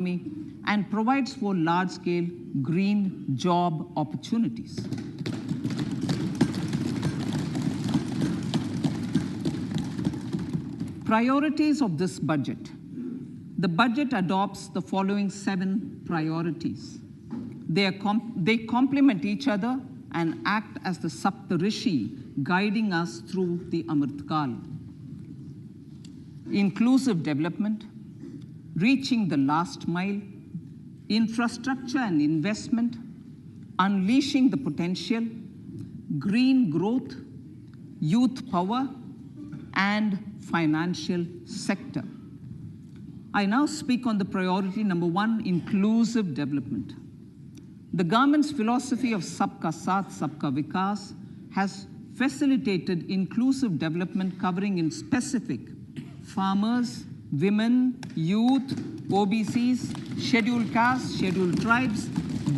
and provides for large-scale green job opportunities. Priorities of this budget. The budget adopts the following 7 priorities. They complement each other and act as the Saptarishi guiding us through the Amritkal. Inclusive development, reaching the last mile, infrastructure and investment, unleashing the potential, green growth, youth power, and financial sector. I now speak on the priority number 1, inclusive development. The government's philosophy of Sabka Saath, Sabka Vikas has facilitated inclusive development covering in specific farmers, women, youth, OBCs, scheduled castes, scheduled tribes,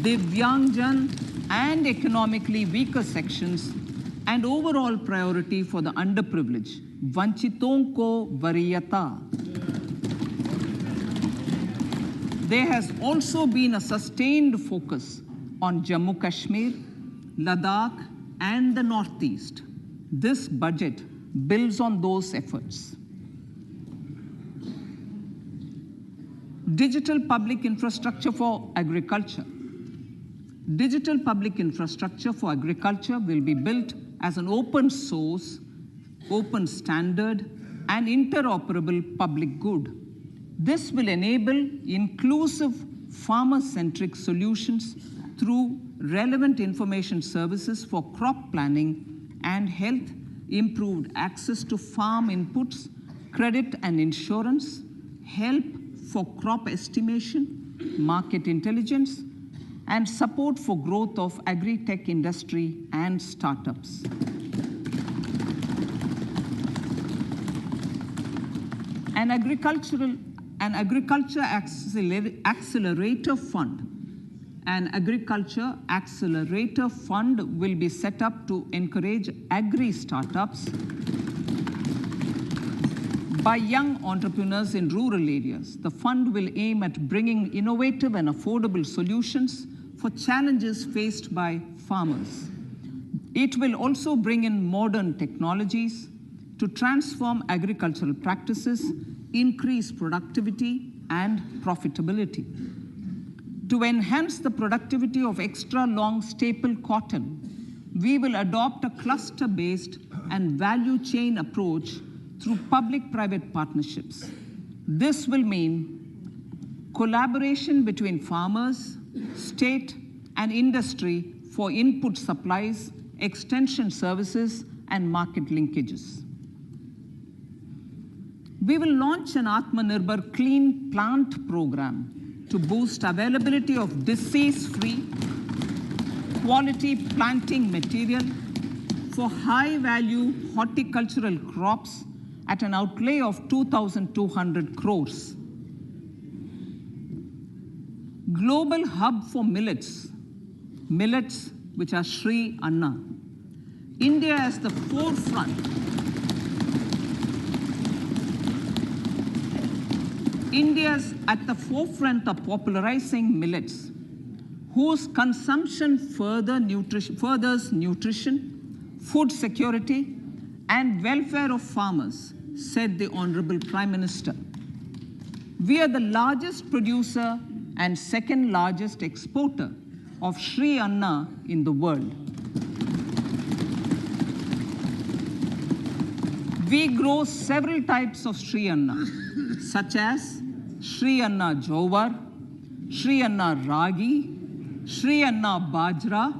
Divyangjan, and economically weaker sections, and overall priority for the underprivileged, Vanchiton ko Variyata. There has also been a sustained focus on Jammu Kashmir, Ladakh, and the Northeast. This budget builds on those efforts. Digital public infrastructure for agriculture. Digital public infrastructure for agriculture will be built as an open source, open standard, and interoperable public good. This will enable inclusive farmer-centric solutions through relevant information services for crop planning and health, improved access to farm inputs, credit and insurance, help for crop estimation, market intelligence, and support for growth of agri-tech industry and startups. An agriculture accelerator fund. An agriculture accelerator fund will be set up to encourage agri-startups by young entrepreneurs in rural areas. The fund will aim at bringing innovative and affordable solutions for challenges faced by farmers. It will also bring in modern technologies to transform agricultural practices, increase productivity and profitability. To enhance the productivity of extra long staple cotton, we will adopt a cluster-based and value chain approach through public-private partnerships. This will mean collaboration between farmers, state, and industry for input supplies, extension services, and market linkages. We will launch an Atmanirbhar Clean Plant program to boost availability of disease-free, quality planting material for high-value horticultural crops at an outlay of 2,200 crores. Global hub for millets, which are Sri Anna. India is the forefront. India's at the forefront of popularizing millets, whose consumption furthers nutrition, food security, and welfare of farmers, said the Honorable Prime Minister. We are the largest producer and second largest exporter of Sri Anna in the world. We grow several types of Sri Anna, such as Sri Anna Jowar, Sri Anna Ragi, Sri Anna Bajra,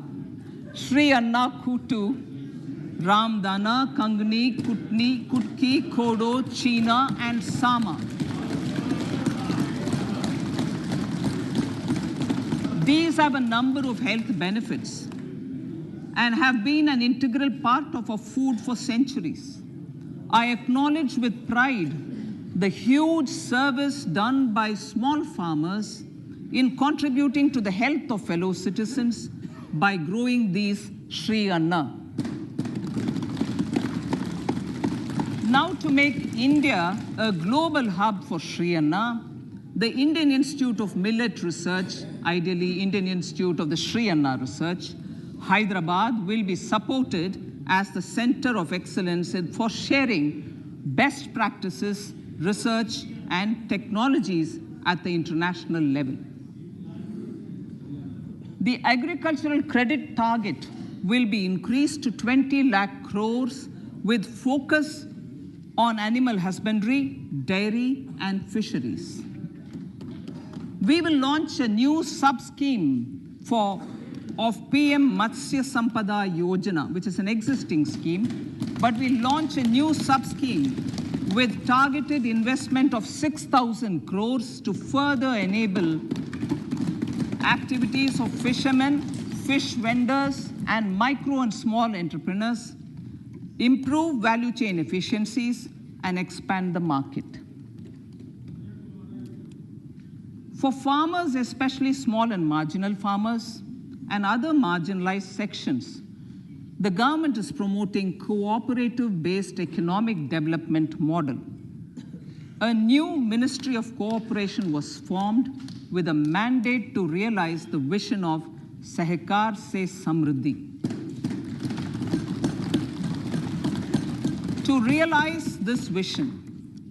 Sri Anna Kutu, Ramdana, Kangni, Kutni, Kutki, Kodo, China, and Sama. These have a number of health benefits and have been an integral part of our food for centuries. I acknowledge with pride the huge service done by small farmers in contributing to the health of fellow citizens by growing these Sri Anna. Now, to make India a global hub for Sri Anna, The Indian Institute of Millet Research, ideally Indian Institute of the Sri Anna Research, Hyderabad, will be supported as the center of excellence for sharing best practices, research, and technologies at the international level. The agricultural credit target will be increased to 20 lakh crores with focus on animal husbandry, dairy, and fisheries. We will launch a new sub-scheme of PM Matsya Sampada Yojana, which is an existing scheme, but we'll launch a new sub-scheme with targeted investment of 6,000 crores to further enable activities of fishermen, fish vendors, and micro and small entrepreneurs, improve value chain efficiencies, and expand the market. For farmers, especially small and marginal farmers and other marginalized sections, the government is promoting cooperative-based economic development model. A new Ministry of Cooperation was formed with a mandate to realize the vision of Sahkar se Samriddhi. To realize this vision,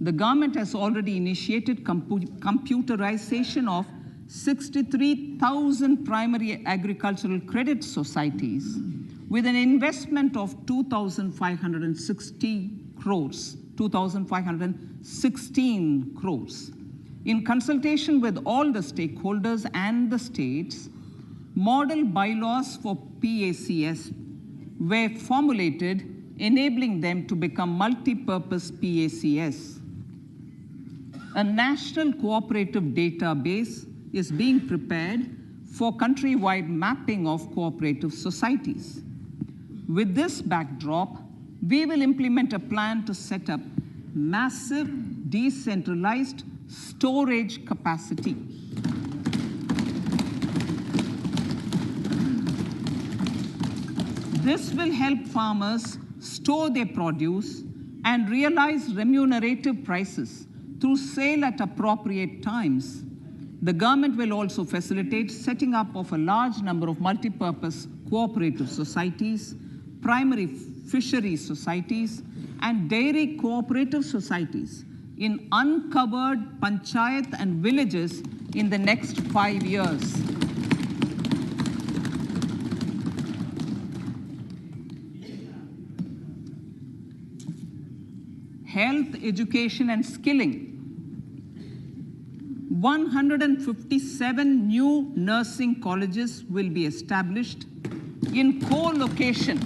the government has already initiated computerization of 63,000 primary agricultural credit societies with an investment of 2,516 crores. In consultation with all the stakeholders and the states, model bylaws for PACS were formulated, enabling them to become multi-purpose PACS. A national cooperative database is being prepared for countrywide mapping of cooperative societies. With this backdrop, we will implement a plan to set up massive decentralized storage capacity. This will help farmers store their produce and realize remunerative prices through sale at appropriate times. The government will also facilitate setting up of a large number of multi-purpose cooperative societies, primary fishery societies, and dairy cooperative societies in uncovered panchayat and villages in the next 5 years. Health, education, and skilling. 157 new nursing colleges will be established in co-location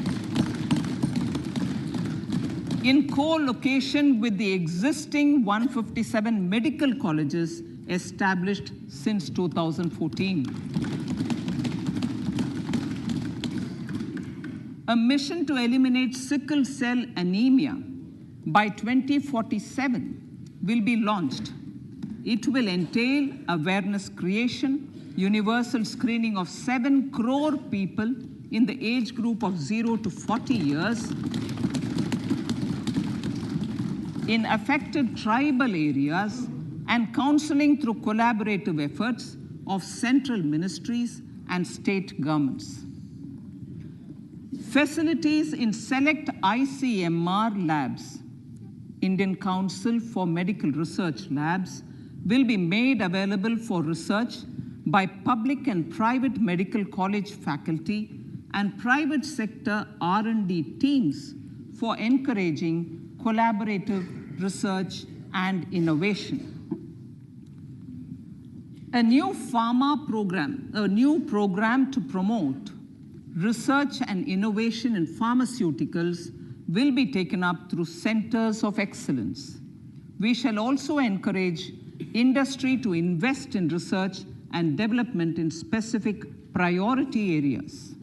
with the existing 157 medical colleges established since 2014. A mission to eliminate sickle cell anemia by 2047 will be launched. It will entail awareness creation, universal screening of 7 crore people in the age group of 0 to 40 years in affected tribal areas, and counseling through collaborative efforts of central ministries and state governments. Facilities in select ICMR labs, Indian Council for Medical Research Labs, will be made available for research by public and private medical college faculty and private sector R&D teams for encouraging collaborative research and innovation. A new program to promote research and innovation in pharmaceuticals will be taken up through centers of excellence. We shall also encourage industry to invest in research and development in specific priority areas.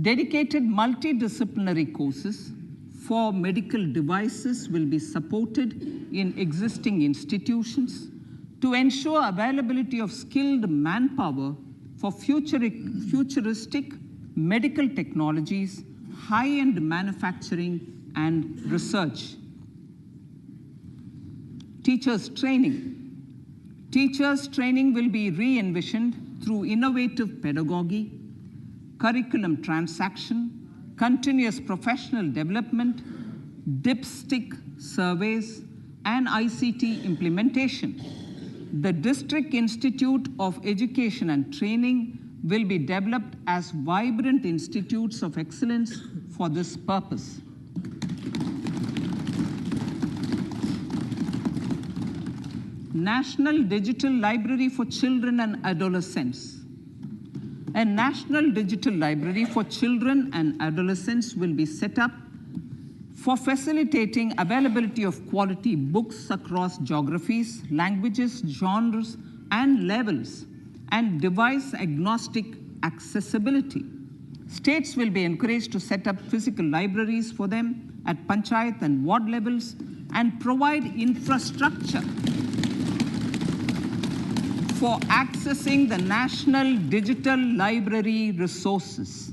Dedicated multidisciplinary courses for medical devices will be supported in existing institutions to ensure availability of skilled manpower for futuristic medical technologies, high-end manufacturing, and research. Teachers training. Teachers' training will be re-envisioned through innovative pedagogy, curriculum transaction, continuous professional development, dipstick surveys, and ICT implementation. The District Institute of Education and Training will be developed as vibrant institutes of excellence for this purpose. National Digital Library for Children and Adolescents. A National Digital Library for Children and Adolescents will be set up for facilitating availability of quality books across geographies, languages, genres, and levels, and device-agnostic accessibility. States will be encouraged to set up physical libraries for them at panchayat and ward levels and provide infrastructure for accessing the national digital library resources.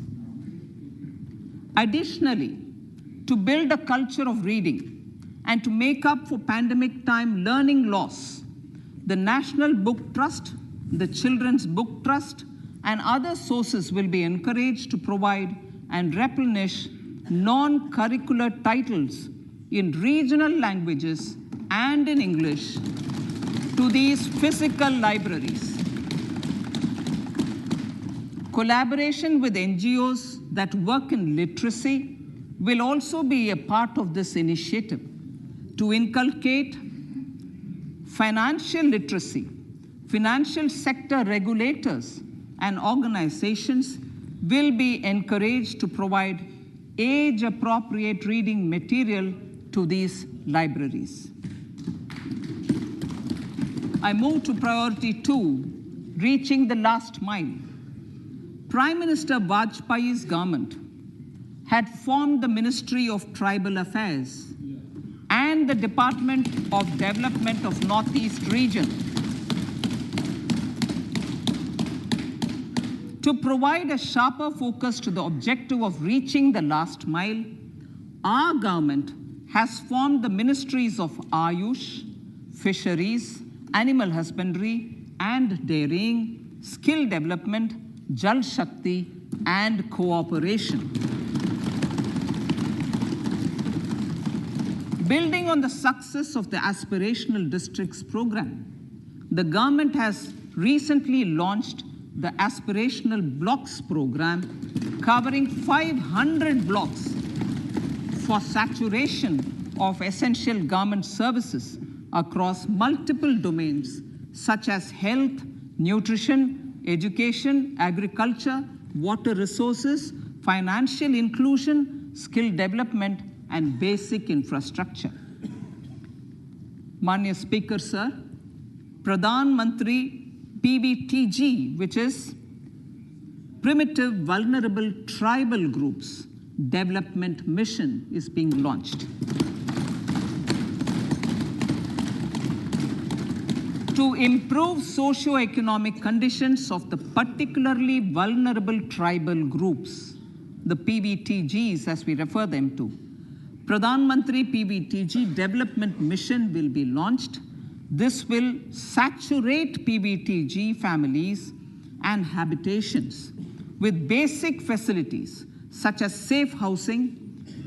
Additionally, to build a culture of reading and to make up for pandemic time learning loss, the National Book Trust, the Children's Book Trust, and other sources will be encouraged to provide and replenish non-curricular titles in regional languages and in English to these physical libraries. Collaboration with NGOs that work in literacy will also be a part of this initiative to inculcate financial literacy. Financial sector regulators and organizations will be encouraged to provide age-appropriate reading material to these libraries. I move to priority 2, reaching the last mile. Prime Minister Vajpayee's government had formed the Ministry of Tribal Affairs and the Department of Development of Northeast Region to provide a sharper focus to the objective of reaching the last mile. Our government has formed the Ministries of Ayush, Fisheries, Animal Husbandry and Dairying, Skill Development, Jal Shakti, and Cooperation. Building on the success of the Aspirational Districts program, the government has recently launched the Aspirational Blocks program, covering 500 blocks for saturation of essential government services across multiple domains such as health, nutrition, education, agriculture, water resources, financial inclusion, skill development, and basic infrastructure. Manya Speaker, sir, Pradhan Mantri PVTG, which is Primitive Vulnerable Tribal Groups Development Mission, is being launched. To improve socio-economic conditions of the particularly vulnerable tribal groups, the PVTGs as we refer them to, Pradhan Mantri PVTG Development Mission will be launched. This will saturate PVTG families and habitations with basic facilities such as safe housing,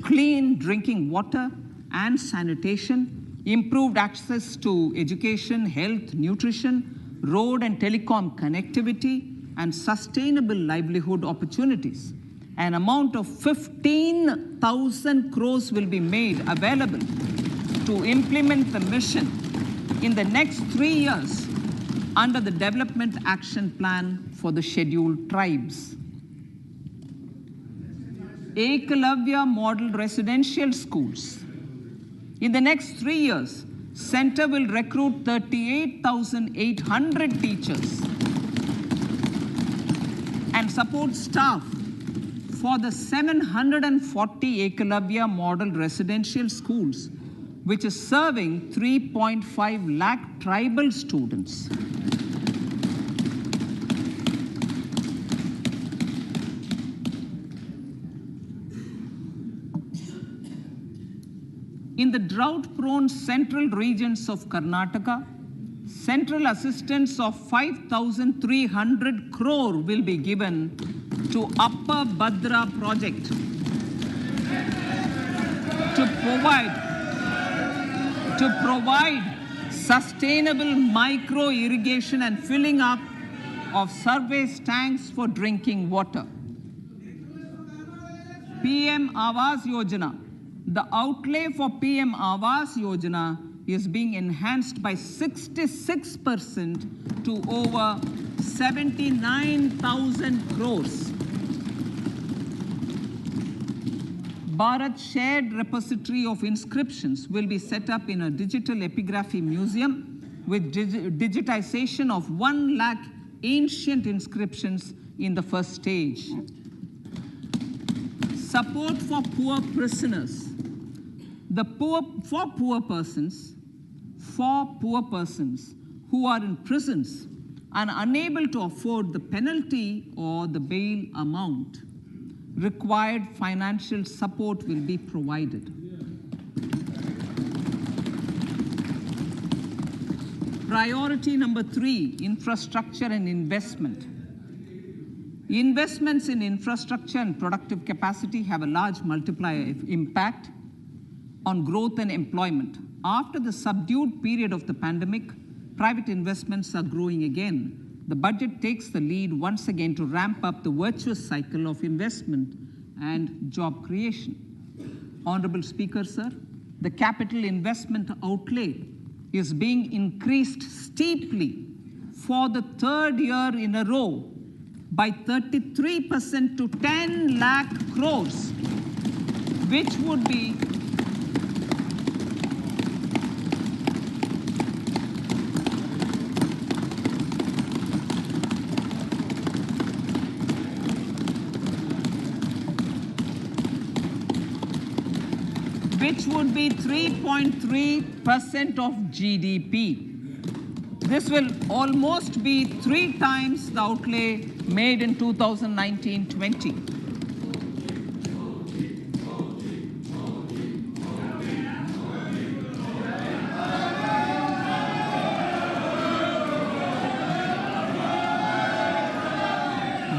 clean drinking water and sanitation, improved access to education, health, nutrition, road and telecom connectivity, and sustainable livelihood opportunities. An amount of 15,000 crores will be made available to implement the mission in the next 3 years under the Development Action Plan for the Scheduled Tribes. Ekalavya Model Residential Schools. In the next 3 years, Center will recruit 38,800 teachers and support staff for the 740 Ekalavya Model Residential Schools, which is serving 3.5 lakh tribal students. In the drought-prone central regions of Karnataka, Central assistance of 5,300 crore will be given to Upper Bhadra project to provide sustainable micro irrigation and filling up of surface tanks for drinking water. PM Awas Yojana. The outlay for PM Awas Yojana is being enhanced by 66% to over 79,000 crores. Bharat Shared Repository of Inscriptions will be set up in a digital epigraphy museum with digitization of 1 lakh ancient inscriptions in the first stage. Support for poor prisoners. For poor persons who are in prisons and unable to afford the penalty or the bail amount, required financial support will be provided. Priority number 3, infrastructure and investment. Investments in infrastructure and productive capacity have a large multiplier impact on growth and employment. After the subdued period of the pandemic, private investments are growing again. The budget takes the lead once again to ramp up the virtuous cycle of investment and job creation. Honorable Speaker, sir, the capital investment outlay is being increased steeply for the 3rd year in a row by 33% to 10 lakh crores, which would be which would be 3.3% of GDP. This will almost be 3 times the outlay made in 2019-20.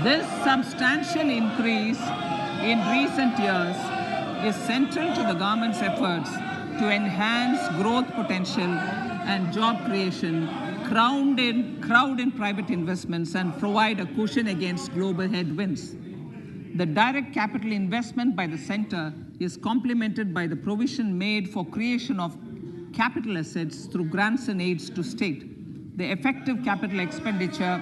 This substantial increase in recent years is central to the government's efforts to enhance growth potential and job creation, crowd in private investments, and provide a cushion against global headwinds. The direct capital investment by the center is complemented by the provision made for creation of capital assets through grants and aids to state. The effective capital expenditure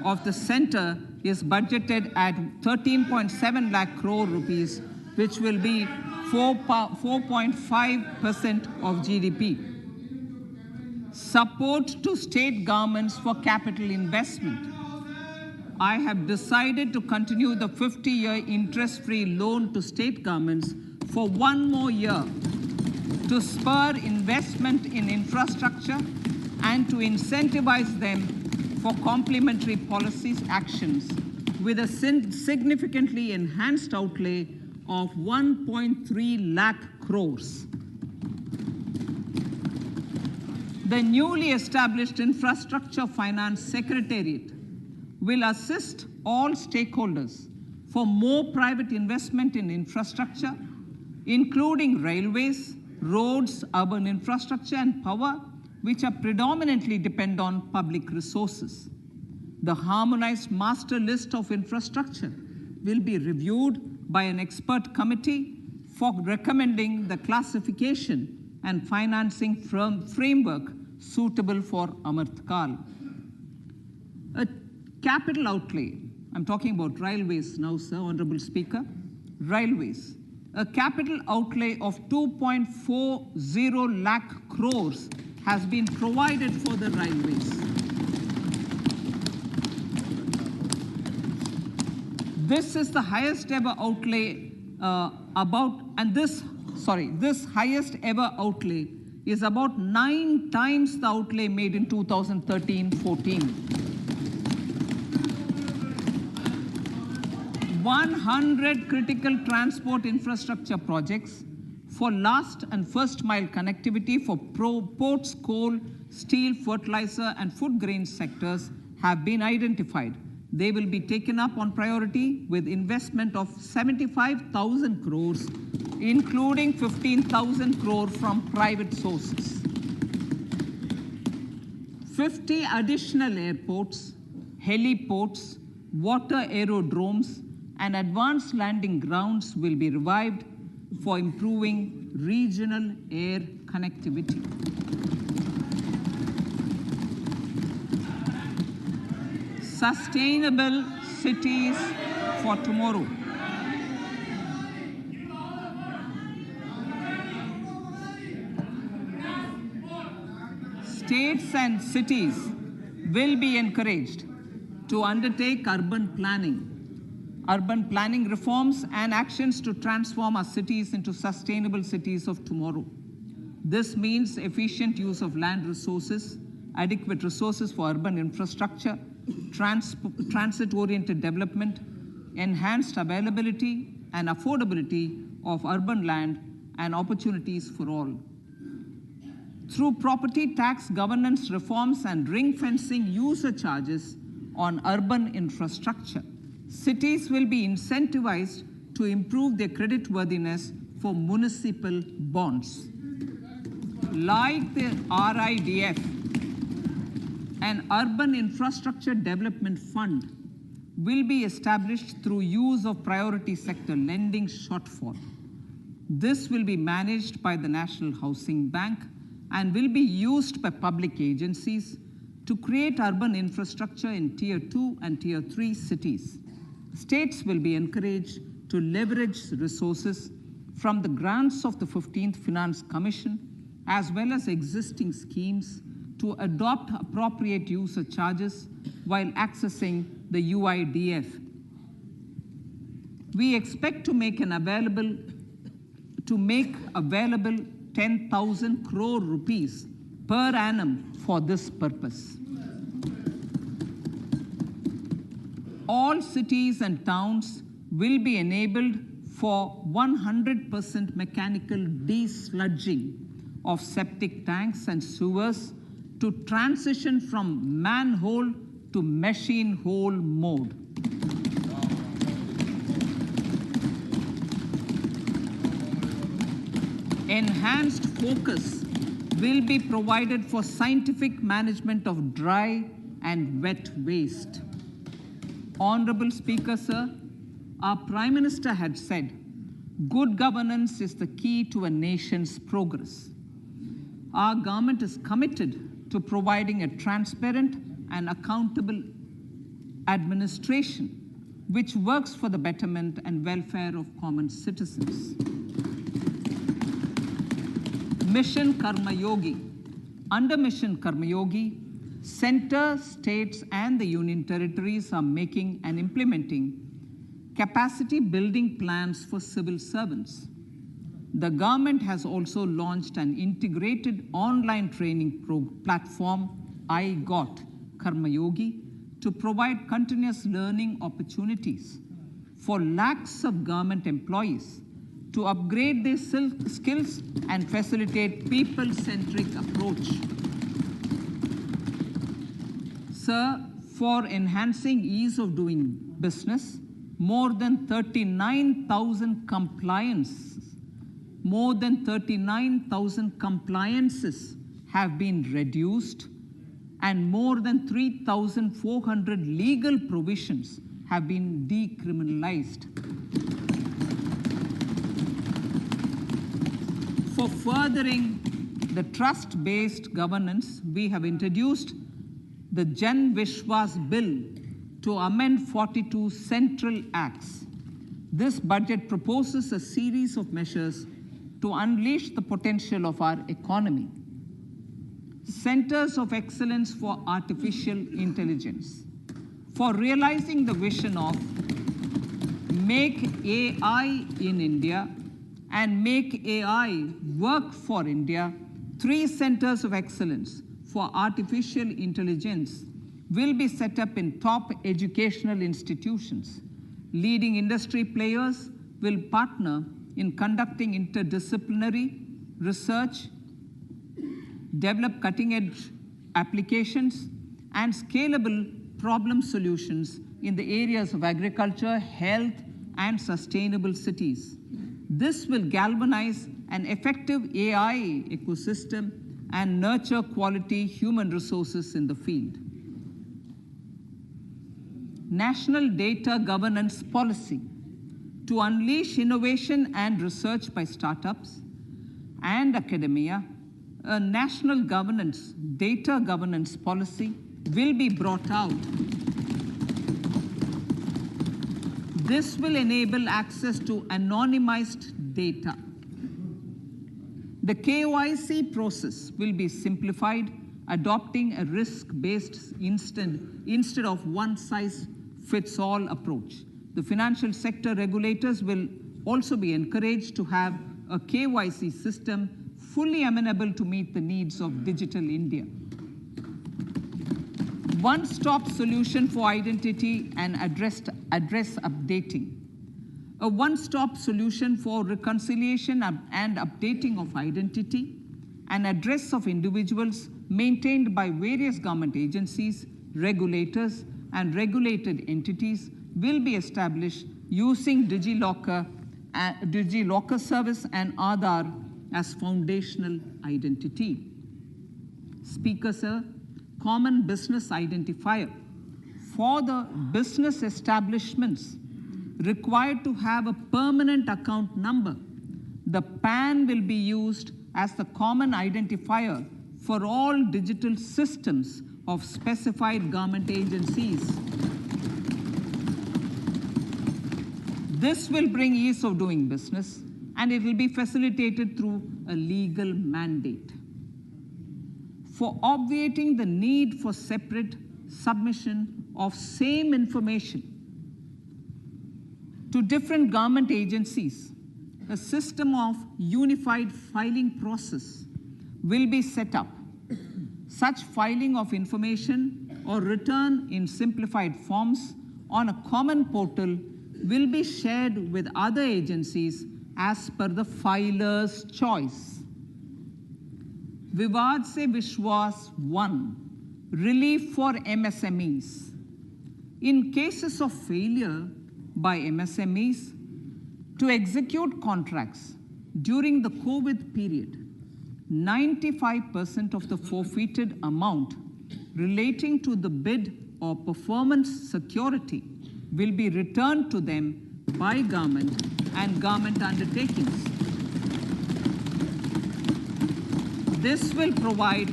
of the center is budgeted at 13.7 lakh crore rupees, which will be 4.5% of GDP. Support to state governments for capital investment. I have decided to continue the 50-year interest-free loan to state governments for 1 more year to spur investment in infrastructure and to incentivize them for complementary policies actions with a significantly enhanced outlay of 1.3 lakh crores. The newly established Infrastructure Finance Secretariat will assist all stakeholders for more private investment in infrastructure, including railways, roads, urban infrastructure, and power, which are predominantly depend on public resources. The harmonized master list of infrastructure will be reviewed by an expert committee for recommending the classification and financing framework suitable for Amrit Kal. A capital outlay, I'm talking about railways now, sir, Honorable Speaker. Railways. A capital outlay of 2.40 lakh crores has been provided for the railways. This is the highest ever outlay this highest ever outlay is about 9 times the outlay made in 2013-14. 100 critical transport infrastructure projects for last and first mile connectivity for ports, coal, steel, fertilizer, and food grain sectors have been identified. They will be taken up on priority with investment of 75,000 crores, including 15,000 crore from private sources. 50 additional airports, heliports, water aerodromes, and advanced landing grounds will be revived for improving regional air connectivity. Sustainable cities for tomorrow. States and cities will be encouraged to undertake urban planning reforms and actions to transform our cities into sustainable cities of tomorrow. This means efficient use of land resources, adequate resources for urban infrastructure, transit-oriented development, enhanced availability and affordability of urban land, and opportunities for all. Through property tax governance reforms and ring-fencing user charges on urban infrastructure, cities will be incentivized to improve their creditworthiness for municipal bonds. Like the RIDF, an Urban Infrastructure Development Fund will be established through use of priority sector lending shortfall. This will be managed by the National Housing Bank and will be used by public agencies to create urban infrastructure in Tier 2 and Tier 3 cities. States will be encouraged to leverage resources from the grants of the 15th Finance Commission, as well as existing schemes, to adopt appropriate user charges while accessing the UIDF. We expect to make available 10,000 crore rupees per annum for this purpose. All cities and towns will be enabled for 100% mechanical desludging of septic tanks and sewers to transition from manhole to machine hole mode. Enhanced focus will be provided for scientific management of dry and wet waste. Honorable Speaker, sir, our Prime Minister had said, good governance is the key to a nation's progress. Our government is committed to providing a transparent and accountable administration which works for the betterment and welfare of common citizens. Mission Karma Yogi. Under Mission Karma Yogi, center, states, and the union territories are making and implementing capacity building plans for civil servants. The government has also launched an integrated online training platform, I Got Karma Yogi, to provide continuous learning opportunities for lakhs of government employees to upgrade their skills and facilitate people-centric approach. Sir, for enhancing ease of doing business, more than 39,000 compliances have been reduced, and more than 3,400 legal provisions have been decriminalized. For furthering the trust-based governance, we have introduced the Jan Vishwas Bill to amend 42 central acts. This budget proposes a series of measures to unleash the potential of our economy. Centers of Excellence for Artificial Intelligence. For realizing the vision of Make AI in India and Make AI Work for India, 3 centers of excellence for artificial intelligence will be set up in top educational institutions. Leading industry players will partner in conducting interdisciplinary research, develop cutting-edge applications, and scalable problem solutions in the areas of agriculture, health, and sustainable cities. This will galvanize an effective AI ecosystem and nurture quality human resources in the field. National Data Governance Policy to unleash innovation and research by startups and academia. A national data governance policy will be brought out. This will enable access to anonymized data. The KYC process will be simplified, adopting a risk-based instead of one-size-fits-all approach. The financial sector regulators will also be encouraged to have a KYC system fully amenable to meet the needs of digital India. One-stop solution for identity and address updating. A one-stop solution for reconciliation and updating of identity and address of individuals maintained by various government agencies, regulators, and regulated entities will be established using DigiLocker service and Aadhaar as foundational identity. Speaker, sir, common business identifier. For the business establishments required to have a permanent account number, the PAN will be used as the common identifier for all digital systems of specified government agencies. This will bring ease of doing business, and it will be facilitated through a legal mandate. For obviating the need for separate submission of same information to different government agencies, a system of unified filing process will be set up. Such filing of information or return in simplified forms on a common portal will be shared with other agencies as per the filer's choice. Vivad se Vishwas 1, relief for MSMEs. In cases of failure by MSMEs to execute contracts during the COVID period, 95% of the forfeited amount relating to the bid or performance security will be returned to them by government and government undertakings. This will provide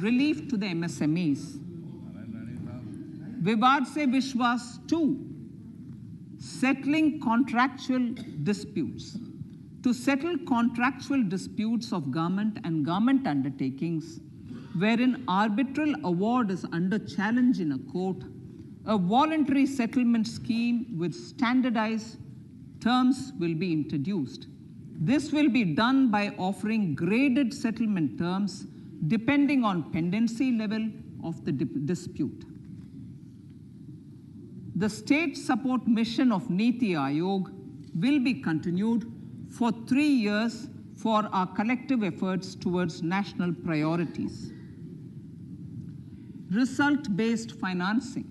relief to the MSMEs. Vivad se Vishwas 2, settling contractual disputes. To settle contractual disputes of government and government undertakings, wherein arbitral award is under challenge in a court, a voluntary settlement scheme with standardized terms will be introduced. This will be done by offering graded settlement terms depending on pendency level of the dispute. The state support mission of Niti Aayog will be continued for 3 years for our collective efforts towards national priorities. Result-based financing.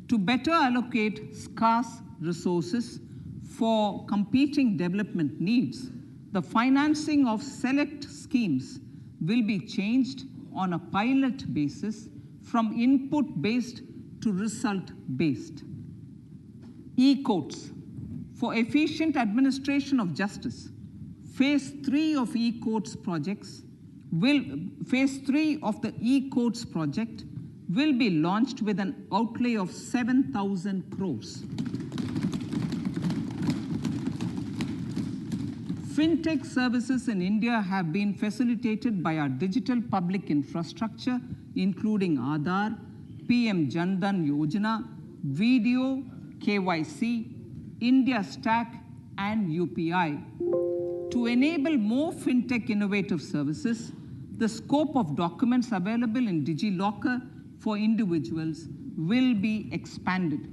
To better allocate scarce resources for competing development needs, the financing of select schemes will be changed on a pilot basis from input-based to result-based. E-courts. For efficient administration of justice, Phase 3 of the e-courts project will be launched with an outlay of 7,000 crores. Fintech services in India have been facilitated by our digital public infrastructure, including Aadhaar, PM Jan Dhan Yojana, Video, KYC, India Stack, and UPI. To enable more fintech innovative services, the scope of documents available in DigiLocker for individuals will be expanded.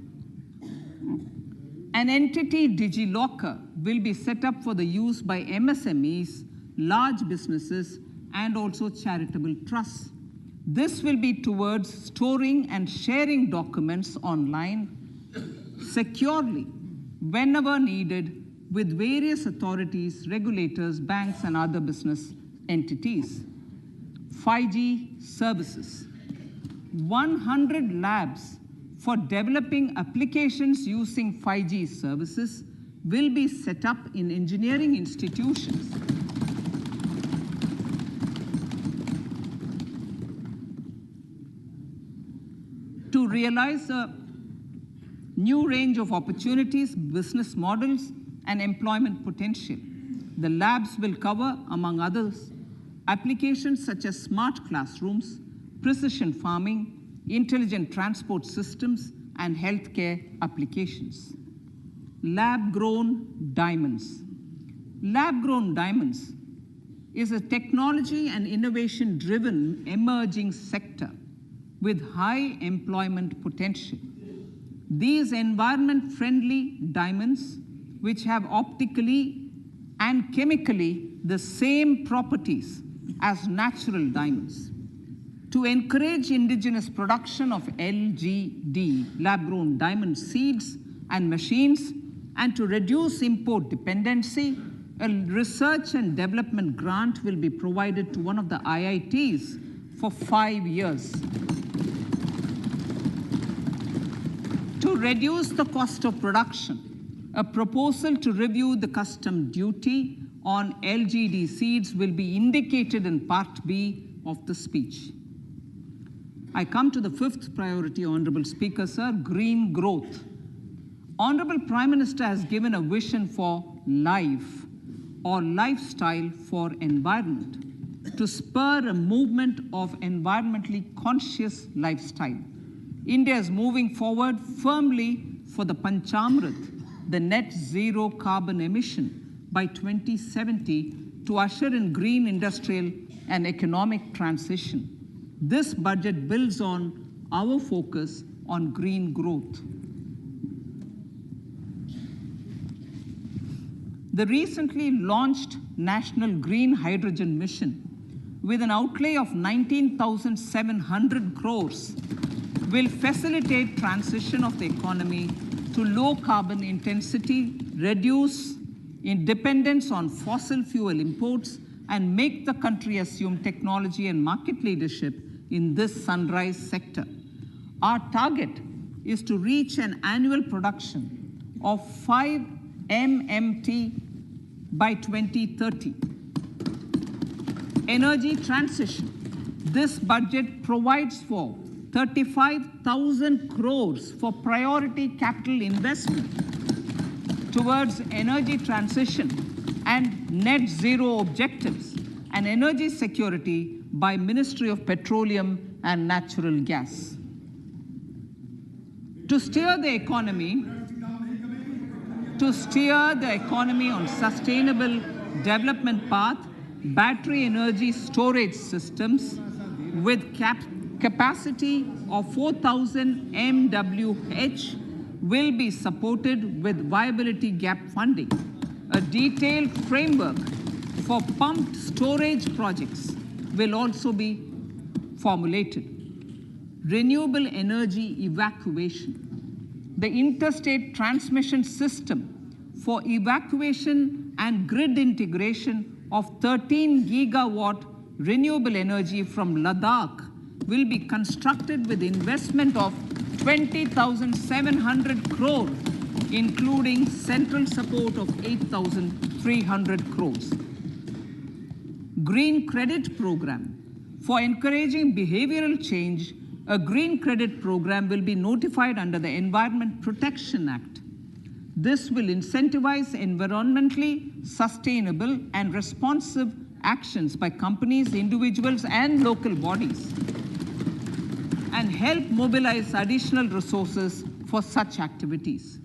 An entity DigiLocker will be set up for the use by MSMEs, large businesses, and also charitable trusts. This will be towards storing and sharing documents online securely whenever needed with various authorities, regulators, banks, and other business entities. 5G services. 100 labs for developing applications using 5G services will be set up in engineering institutions. To realize a new range of opportunities, business models, and employment potential. The labs will cover, among others, applications such as smart classrooms, precision farming, intelligent transport systems, and healthcare applications. Lab-grown diamonds. Lab-grown diamonds is a technology and innovation-driven emerging sector with high employment potential. These environment-friendly diamonds, which have optically and chemically the same properties as natural diamonds. To encourage indigenous production of LGD, lab-grown diamond seeds and machines, and to reduce import dependency, a research and development grant will be provided to one of the IITs for 5 years. To reduce the cost of production, a proposal to review the custom duty on LGD seeds will be indicated in Part B of the speech. I come to the fifth priority, Honorable Speaker, sir, green growth. Honorable Prime Minister has given a vision for life or lifestyle for environment to spur a movement of environmentally conscious lifestyle. India is moving forward firmly for the Panchamrit, the net zero carbon emission by 2070 to usher in green industrial and economic transition. This budget builds on our focus on green growth. The recently launched National Green Hydrogen Mission, with an outlay of 19,700 crores, will facilitate transition of the economy to low carbon intensity, reduce dependence on fossil fuel imports, and make the country assume technology and market leadership in this sunrise sector. Our target is to reach an annual production of 5 MMT by 2030. Energy transition. This budget provides for 35,000 crores for priority capital investment towards energy transition and net zero objectives and energy security by Ministry of Petroleum and Natural Gas. To steer the economy on sustainable development path, battery energy storage systems with capacity of 4,000 MWH will be supported with viability gap funding. A detailed framework for pumped storage projects will also be formulated. Renewable energy evacuation. The interstate transmission system for evacuation and grid integration of 13 gigawatt renewable energy from Ladakh will be constructed with investment of 20,700 crores, including central support of 8,300 crores. Green Credit Program. For encouraging behavioral change, a green credit program will be notified under the Environment Protection Act. This will incentivize environmentally sustainable and responsive actions by companies, individuals, and local bodies, and help mobilize additional resources for such activities.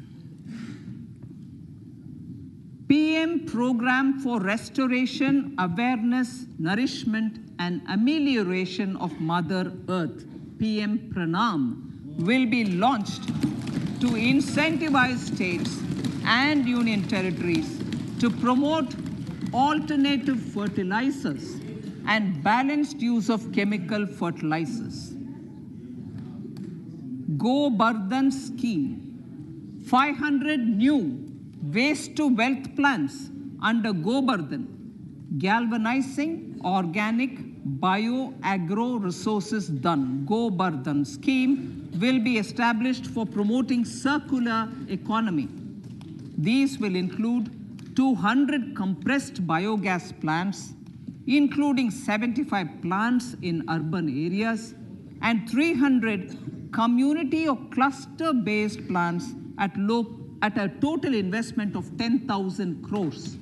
PM Program for Restoration, Awareness, Nourishment, and Amelioration of Mother Earth, PM Pranam, will be launched to incentivize states and union territories to promote alternative fertilizers and balanced use of chemical fertilizers. Gobardhan scheme, 500 new waste to wealth plants under Gobardhan, galvanizing organic bio-agro resources done. Gobardhan scheme will be established for promoting circular economy. These will include 200 compressed biogas plants, including 75 plants in urban areas and 300 community or cluster-based plants at a total investment of 10,000 crores.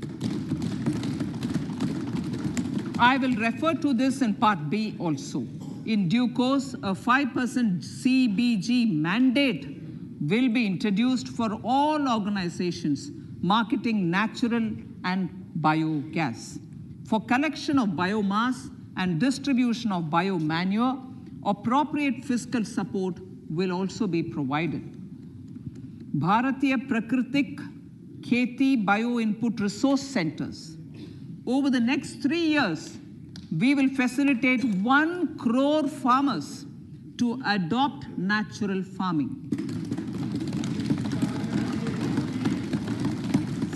I will refer to this in Part B also. In due course, a 5% CBG mandate will be introduced for all organizations marketing natural and biogas. For collection of biomass and distribution of biomanure, appropriate fiscal support will also be provided. Bharatiya Prakritik Kheti Bio-Input Resource Centers. Over the next 3 years, we will facilitate 1 crore farmers to adopt natural farming.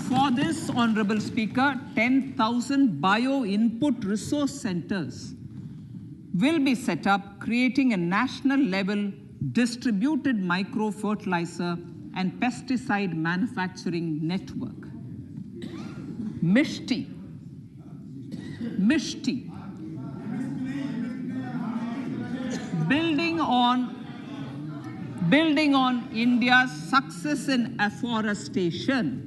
For this, Honorable Speaker, 10,000 bio-input resource centers will be set up, creating a national level distributed micro-fertilizer and pesticide manufacturing network. Mishti. Building on India's success in afforestation,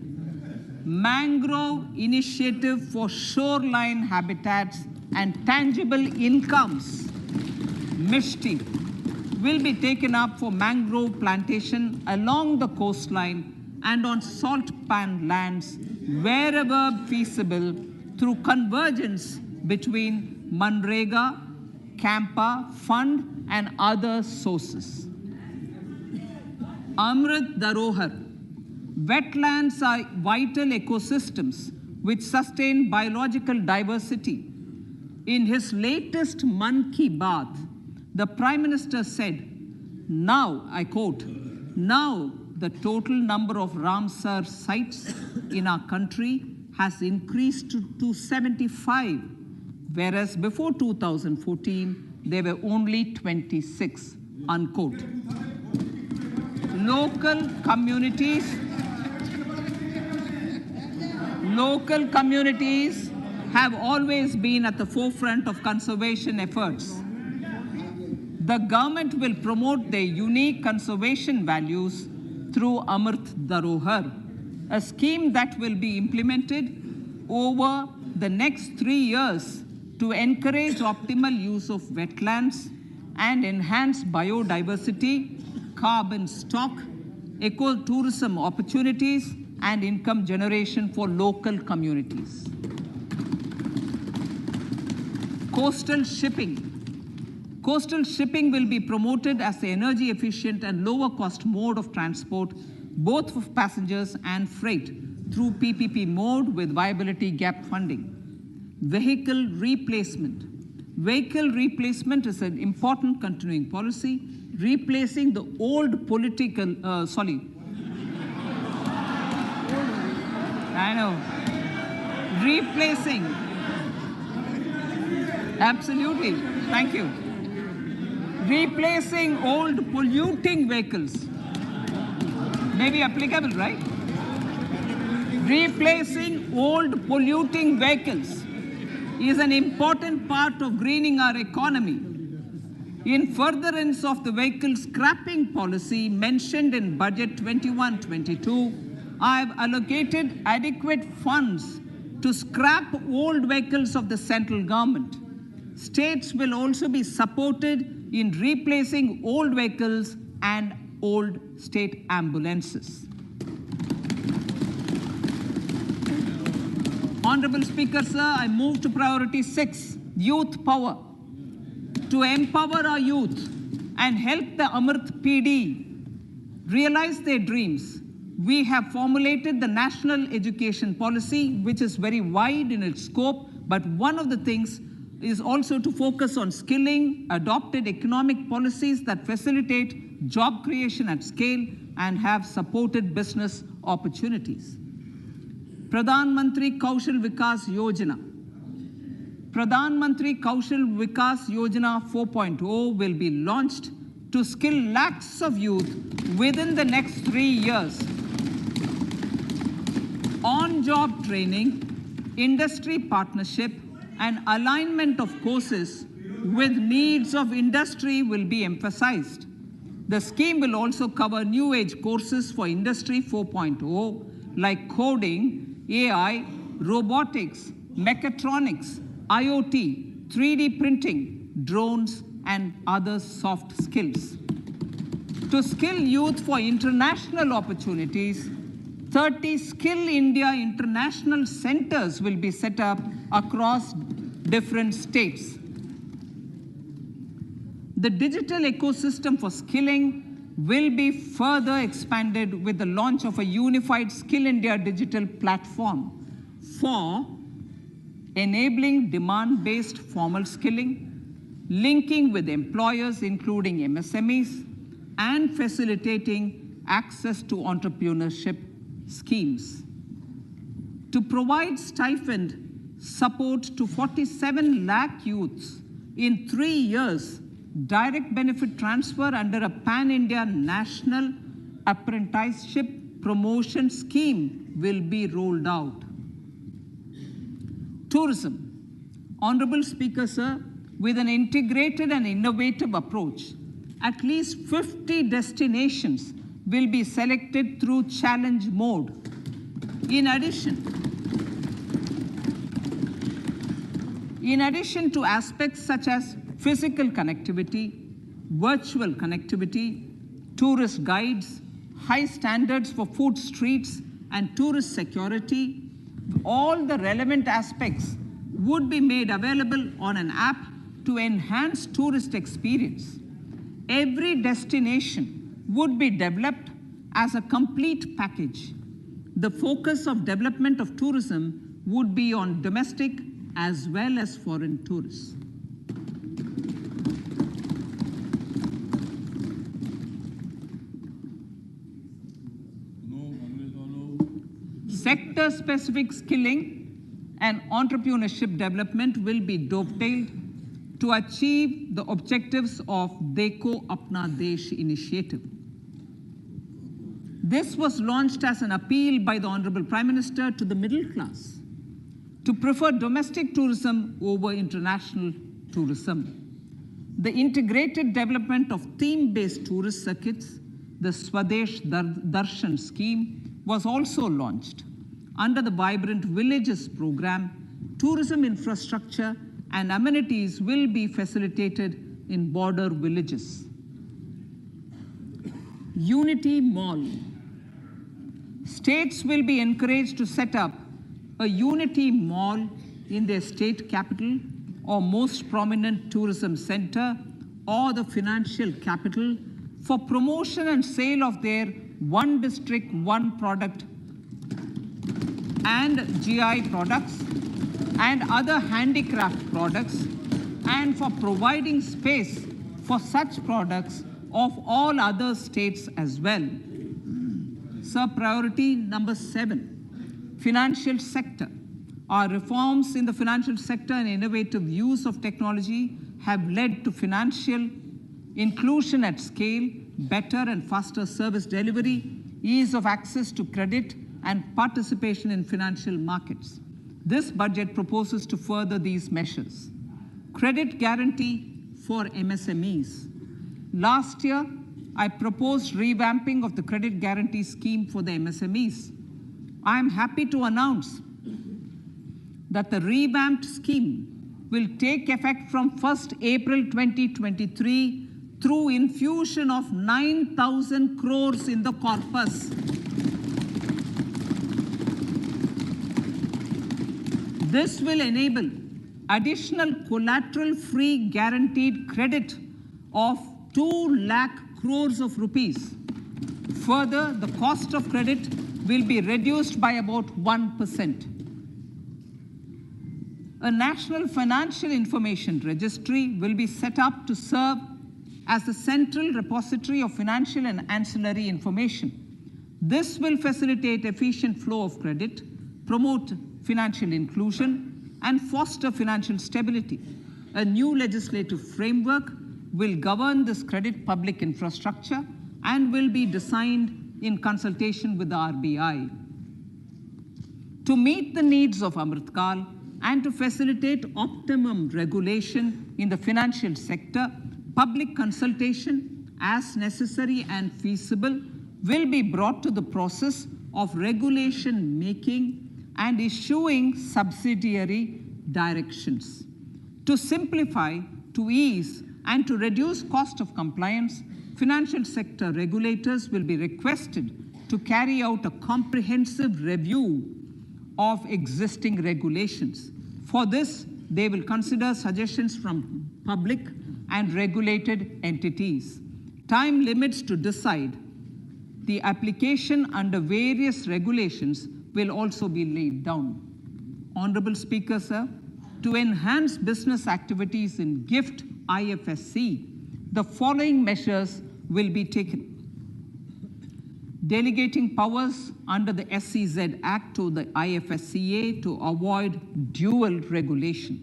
mangrove initiative for shoreline habitats and tangible incomes, Mishti, will be taken up for mangrove plantation along the coastline and on salt pan lands wherever feasible through convergence between Manrega, Campa, Fund and other sources. Amrit Dharohar. Wetlands are vital ecosystems which sustain biological diversity. In his latest Mann Ki Baat, the Prime Minister said, now, I quote, now the total number of Ramsar sites in our country has increased to 75, whereas before 2014, there were only 26, unquote. Local communities have always been at the forefront of conservation efforts. The government will promote their unique conservation values through Amrit Dharohar, a scheme that will be implemented over the next 3 years to encourage optimal use of wetlands and enhance biodiversity, carbon stock, ecotourism opportunities, and income generation for local communities. Coastal shipping. Coastal shipping will be promoted as the energy efficient and lower cost mode of transport, both for passengers and freight, through PPP mode with viability gap funding. Vehicle replacement. Vehicle replacement is an important continuing policy, replacing the old political, replacing, absolutely, thank you. Replacing old polluting vehicles. May be applicable, right? Replacing old polluting vehicles is an important part of greening our economy. In furtherance of the vehicle scrapping policy mentioned in Budget 21-22, I have allocated adequate funds to scrap old vehicles of the central government. States will also be supported in replacing old vehicles and old state ambulances. Honorable Speaker, sir, I move to priority 6, youth power. To empower our youth and help the Amrit PD realize their dreams, we have formulated the National Education Policy, which is very wide in its scope, but one of the things is also to focus on skilling, adopted economic policies that facilitate job creation at scale and have supported business opportunities. Pradhan Mantri Kaushal Vikas Yojana. Pradhan Mantri Kaushal Vikas Yojana 4.0 will be launched to skill lakhs of youth within the next 3 years. On-job training, industry partnership, and alignment of courses with needs of industry will be emphasized. The scheme will also cover new age courses for Industry 4.0 like coding, AI, robotics, mechatronics, IoT, 3D printing, drones, and other soft skills. To skill youth for international opportunities, 30 Skill India International Centers will be set up across different states. The digital ecosystem for skilling will be further expanded with the launch of a unified Skill India digital platform for enabling demand-based formal skilling, linking with employers including MSMEs, and facilitating access to entrepreneurship schemes. To provide stipend support to 47 lakh youths in 3 years, direct benefit transfer under a pan-India national apprenticeship promotion scheme will be rolled out. Tourism. Honorable Speaker, sir, with an integrated and innovative approach, at least 50 destinations will be selected through challenge mode. In addition to aspects such as physical connectivity, virtual connectivity, tourist guides, high standards for food streets, and tourist security, all the relevant aspects would be made available on an app to enhance tourist experience. Every destination would be developed as a complete package. The focus of development of tourism would be on domestic as well as foreign tourists. Sector-specific skilling and entrepreneurship development will be dovetailed to achieve the objectives of Dekho Apna Desh initiative. This was launched as an appeal by the Honorable Prime Minister to the middle class to prefer domestic tourism over international tourism. The integrated development of theme-based tourist circuits, the Swadesh Darshan scheme, was also launched. Under the Vibrant Villages program, tourism infrastructure and amenities will be facilitated in border villages. Unity Mall. States will be encouraged to set up a Unity Mall in their state capital or most prominent tourism center or the financial capital for promotion and sale of their one district, one product and GI products and other handicraft products, and for providing space for such products of all other states as well. Sir, priority number 7, financial sector. Our reforms in the financial sector and innovative use of technology have led to financial inclusion at scale, better and faster service delivery, ease of access to credit, and participation in financial markets. This budget proposes to further these measures. Credit guarantee for MSMEs. Last year, I proposed revamping of the credit guarantee scheme for the MSMEs. I am happy to announce that the revamped scheme will take effect from 1st April 2023 through infusion of 9,000 crores in the corpus. This will enable additional collateral-free guaranteed credit of 2 lakh crores of rupees. Further, the cost of credit will be reduced by about 1%. A A national financial information registry will be set up to serve as the central repository of financial and ancillary information. This will facilitate efficient flow of credit, promote financial inclusion, and foster financial stability. A new legislative framework will govern this credit public infrastructure and will be designed in consultation with the RBI. To meet the needs of Amrit Kal and to facilitate optimum regulation in the financial sector, public consultation, as necessary and feasible, will be brought to the process of regulation making and issuing subsidiary directions. To simplify, to ease, and to reduce cost of compliance, financial sector regulators will be requested to carry out a comprehensive review of existing regulations. For this, they will consider suggestions from public and regulated entities. Time limits to decide the application under various regulations will also be laid down. Honorable Speaker, sir, to enhance business activities in GIFT IFSC, the following measures will be taken. Delegating powers under the SEZ Act to the IFSCA to avoid dual regulation.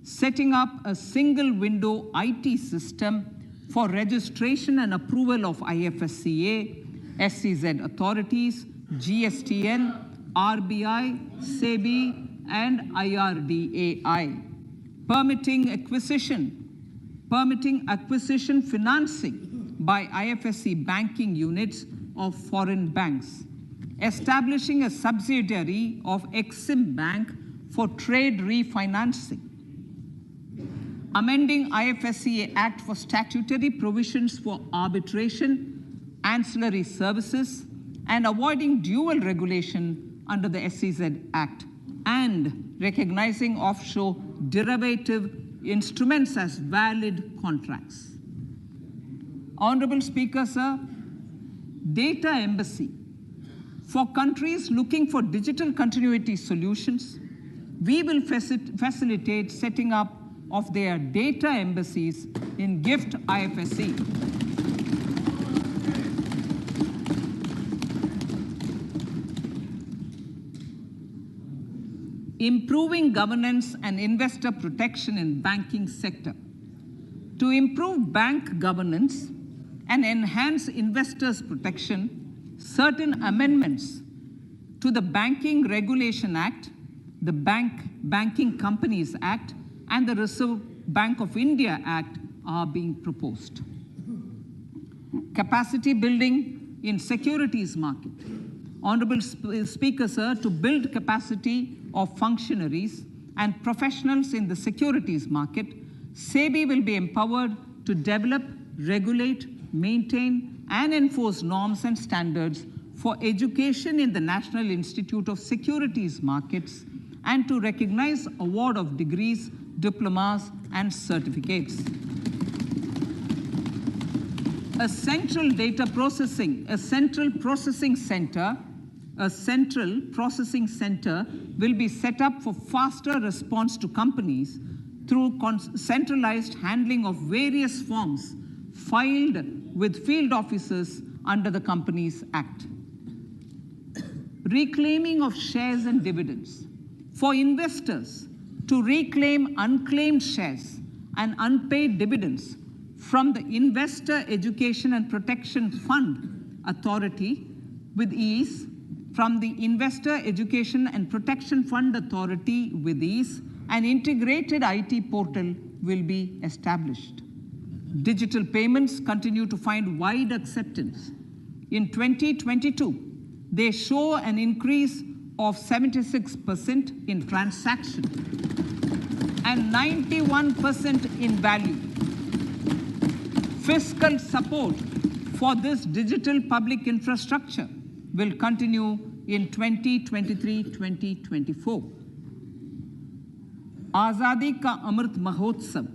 Setting up a single window IT system for registration and approval of IFSCA, SEZ authorities, GSTN, RBI, SEBI, and IRDAI. Permitting acquisition financing by IFSC banking units of foreign banks. Establishing a subsidiary of Exim Bank for trade refinancing. Amending IFSCA Act for statutory provisions for arbitration, ancillary services, and avoiding dual regulation under the SEZ Act, and recognizing offshore derivative instruments as valid contracts. Honorable Speaker, sir, data embassy. For countries looking for digital continuity solutions, we will facilitate setting up of their data embassies in GIFT IFSC. Improving governance and investor protection in banking sector. To improve bank governance and enhance investors' protection, certain amendments to the Banking Regulation Act, the Banking Companies Act, and the Reserve Bank of India Act are being proposed. Capacity building in securities market. Honorable Speaker, sir, to build capacity of functionaries and professionals in the securities market, SEBI will be empowered to develop, regulate, maintain, and enforce norms and standards for education in the National Institute of Securities Markets and to recognize award of degrees, diplomas, and certificates. A central processing center will be set up for faster response to companies through centralized handling of various forms filed with field officers under the Companies Act. Reclaiming of shares and dividends. For investors to reclaim unclaimed shares and unpaid dividends from the Investor Education and Protection Fund Authority with ease, from the Investor Education and Protection Fund Authority with ease, an integrated IT portal will be established. Digital payments continue to find wide acceptance. In 2022, they show an increase of 76% in transaction and 91% in value. Fiscal support for this digital public infrastructure will continue in 2023-2024. Azadi Ka Amrit Mahotsav,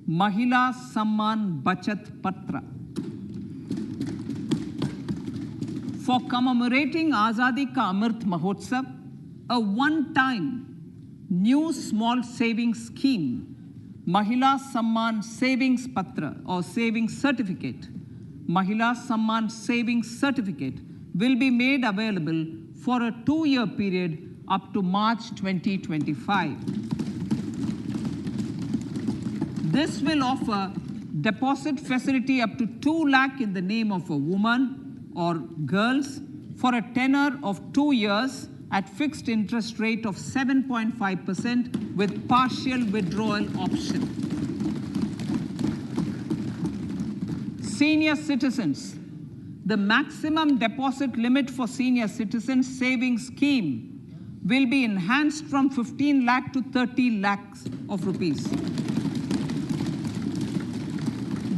Mahila Samman Bachat Patra. For commemorating Azadi Ka Amrit Mahotsav, a one-time new small savings scheme, Mahila Samman Savings Patra or Savings Certificate, Mahila Samman Savings Certificate will be made available for a 2-year period up to March 2025. This will offer deposit facility up to 2 lakh in the name of a woman or girls for a tenure of 2 years at fixed interest rate of 7.5% with partial withdrawal option. Senior citizens. The maximum deposit limit for senior citizens savings scheme will be enhanced from 15 lakh to 30 lakhs of rupees.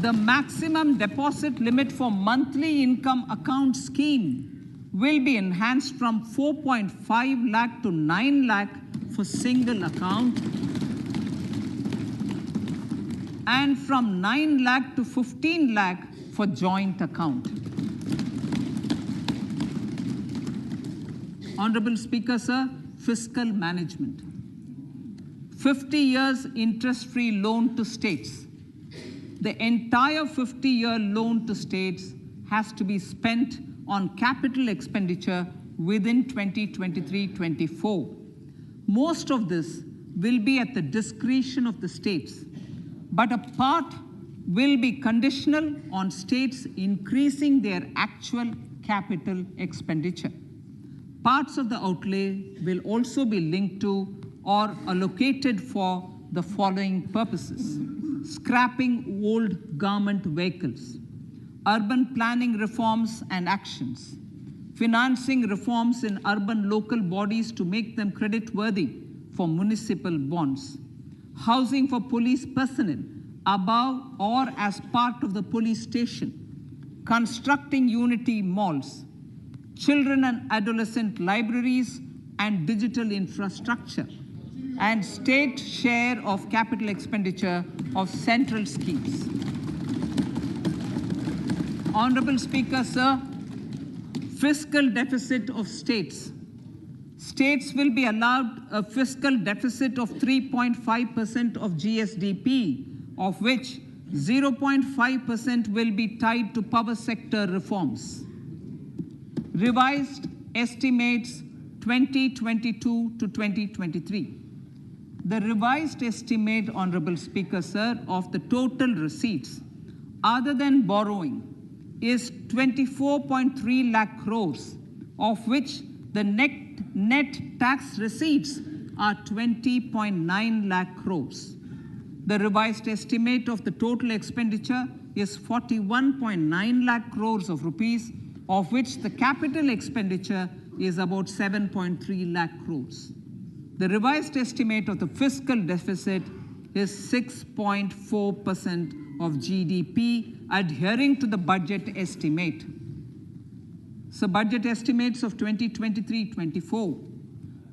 The maximum deposit limit for monthly income account scheme will be enhanced from 4.5 lakh to 9 lakh for single account and from 9 lakh to 15 lakh for joint account. Honorable Speaker, sir, fiscal management. 50 years interest-free loan to states. The entire 50-year loan to states has to be spent on capital expenditure within 2023-24. Most of this will be at the discretion of the states, but a part will be conditional on states increasing their actual capital expenditure. Parts of the outlay will also be linked to or allocated for the following purposes: scrapping old government vehicles, urban planning reforms and actions, financing reforms in urban local bodies to make them credit-worthy for municipal bonds, housing for police personnel above or as part of the police station, constructing unity malls, children and adolescent libraries and digital infrastructure, and state share of capital expenditure of central schemes. Honorable Speaker, sir, fiscal deficit of states. States will be allowed a fiscal deficit of 3.5% of GSDP, of which 0.5% will be tied to power sector reforms. Revised estimates 2022 to 2023. The revised estimate, Honorable Speaker, sir, of the total receipts other than borrowing is 24.3 lakh crores, of which the net tax receipts are 20.9 lakh crores. The revised estimate of the total expenditure is 41.9 lakh crores of rupees, of which the capital expenditure is about 7.3 lakh crores. The revised estimate of the fiscal deficit is 6.4% of GDP, adhering to the budget estimate. So budget estimates of 2023-24.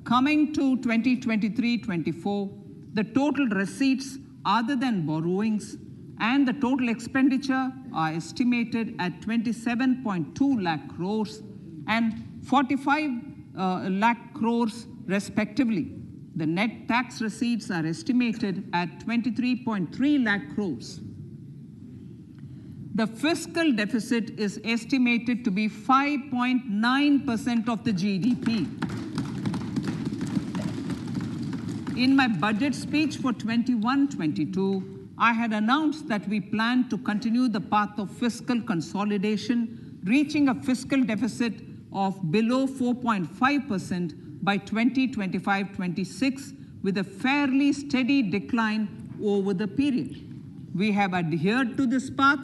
Coming to 2023-24, the total receipts other than borrowings and the total expenditure are estimated at 27.2 lakh crores and 45 lakh crores respectively. The net tax receipts are estimated at 23.3 lakh crores. The fiscal deficit is estimated to be 5.9% of the GDP. In my budget speech for 21-22, I had announced that we plan to continue the path of fiscal consolidation, reaching a fiscal deficit of below 4.5% by 2025-26, with a fairly steady decline over the period. We have adhered to this path,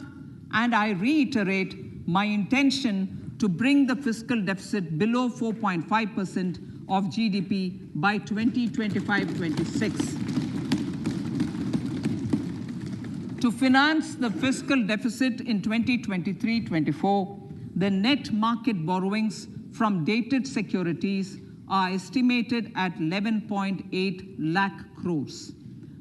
and I reiterate my intention to bring the fiscal deficit below 4.5% of GDP by 2025-26. To finance the fiscal deficit in 2023-24, the net market borrowings from dated securities are estimated at 11.8 lakh crores.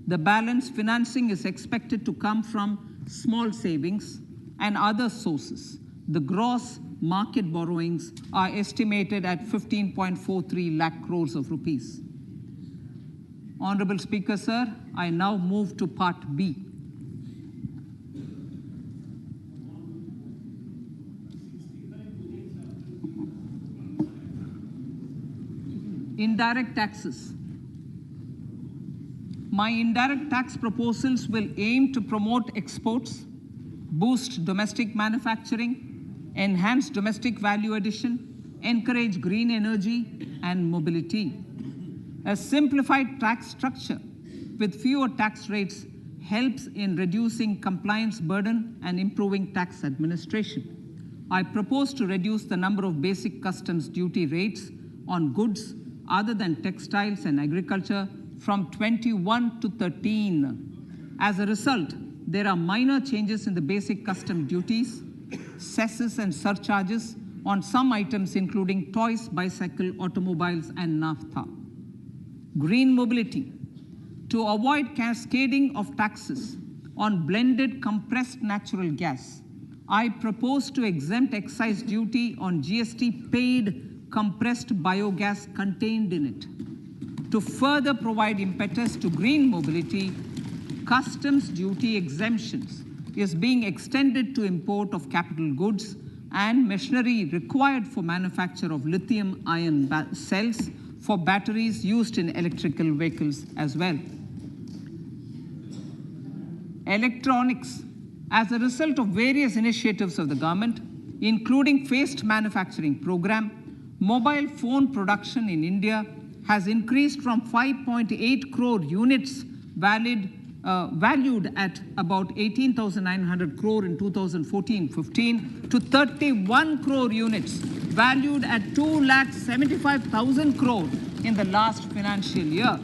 The balance financing is expected to come from small savings and other sources. The gross market borrowings are estimated at 15.43 lakh crores of rupees. Honorable Speaker, sir, I now move to Part B. Indirect taxes. My indirect tax proposals will aim to promote exports, boost domestic manufacturing, enhance domestic value addition, encourage green energy and mobility. A simplified tax structure with fewer tax rates helps in reducing compliance burden and improving tax administration. I propose to reduce the number of basic customs duty rates on goods other than textiles and agriculture from 21 to 13. As a result, there are minor changes in the basic custom duties, cesses and surcharges on some items including toys, bicycle, automobiles and naphtha. Green mobility. To avoid cascading of taxes on blended compressed natural gas, I propose to exempt excise duty on GST paid compressed biogas contained in it. To further provide impetus to green mobility, customs duty exemptions is being extended to import of capital goods and machinery required for manufacture of lithium-ion cells for batteries used in electrical vehicles as well. Electronics. As a result of various initiatives of the government, including phased manufacturing program, mobile phone production in India has increased from 5.8 crore units valued at about 18,900 crore in 2014-15 to 31 crore units valued at 2,75,000 crore in the last financial year.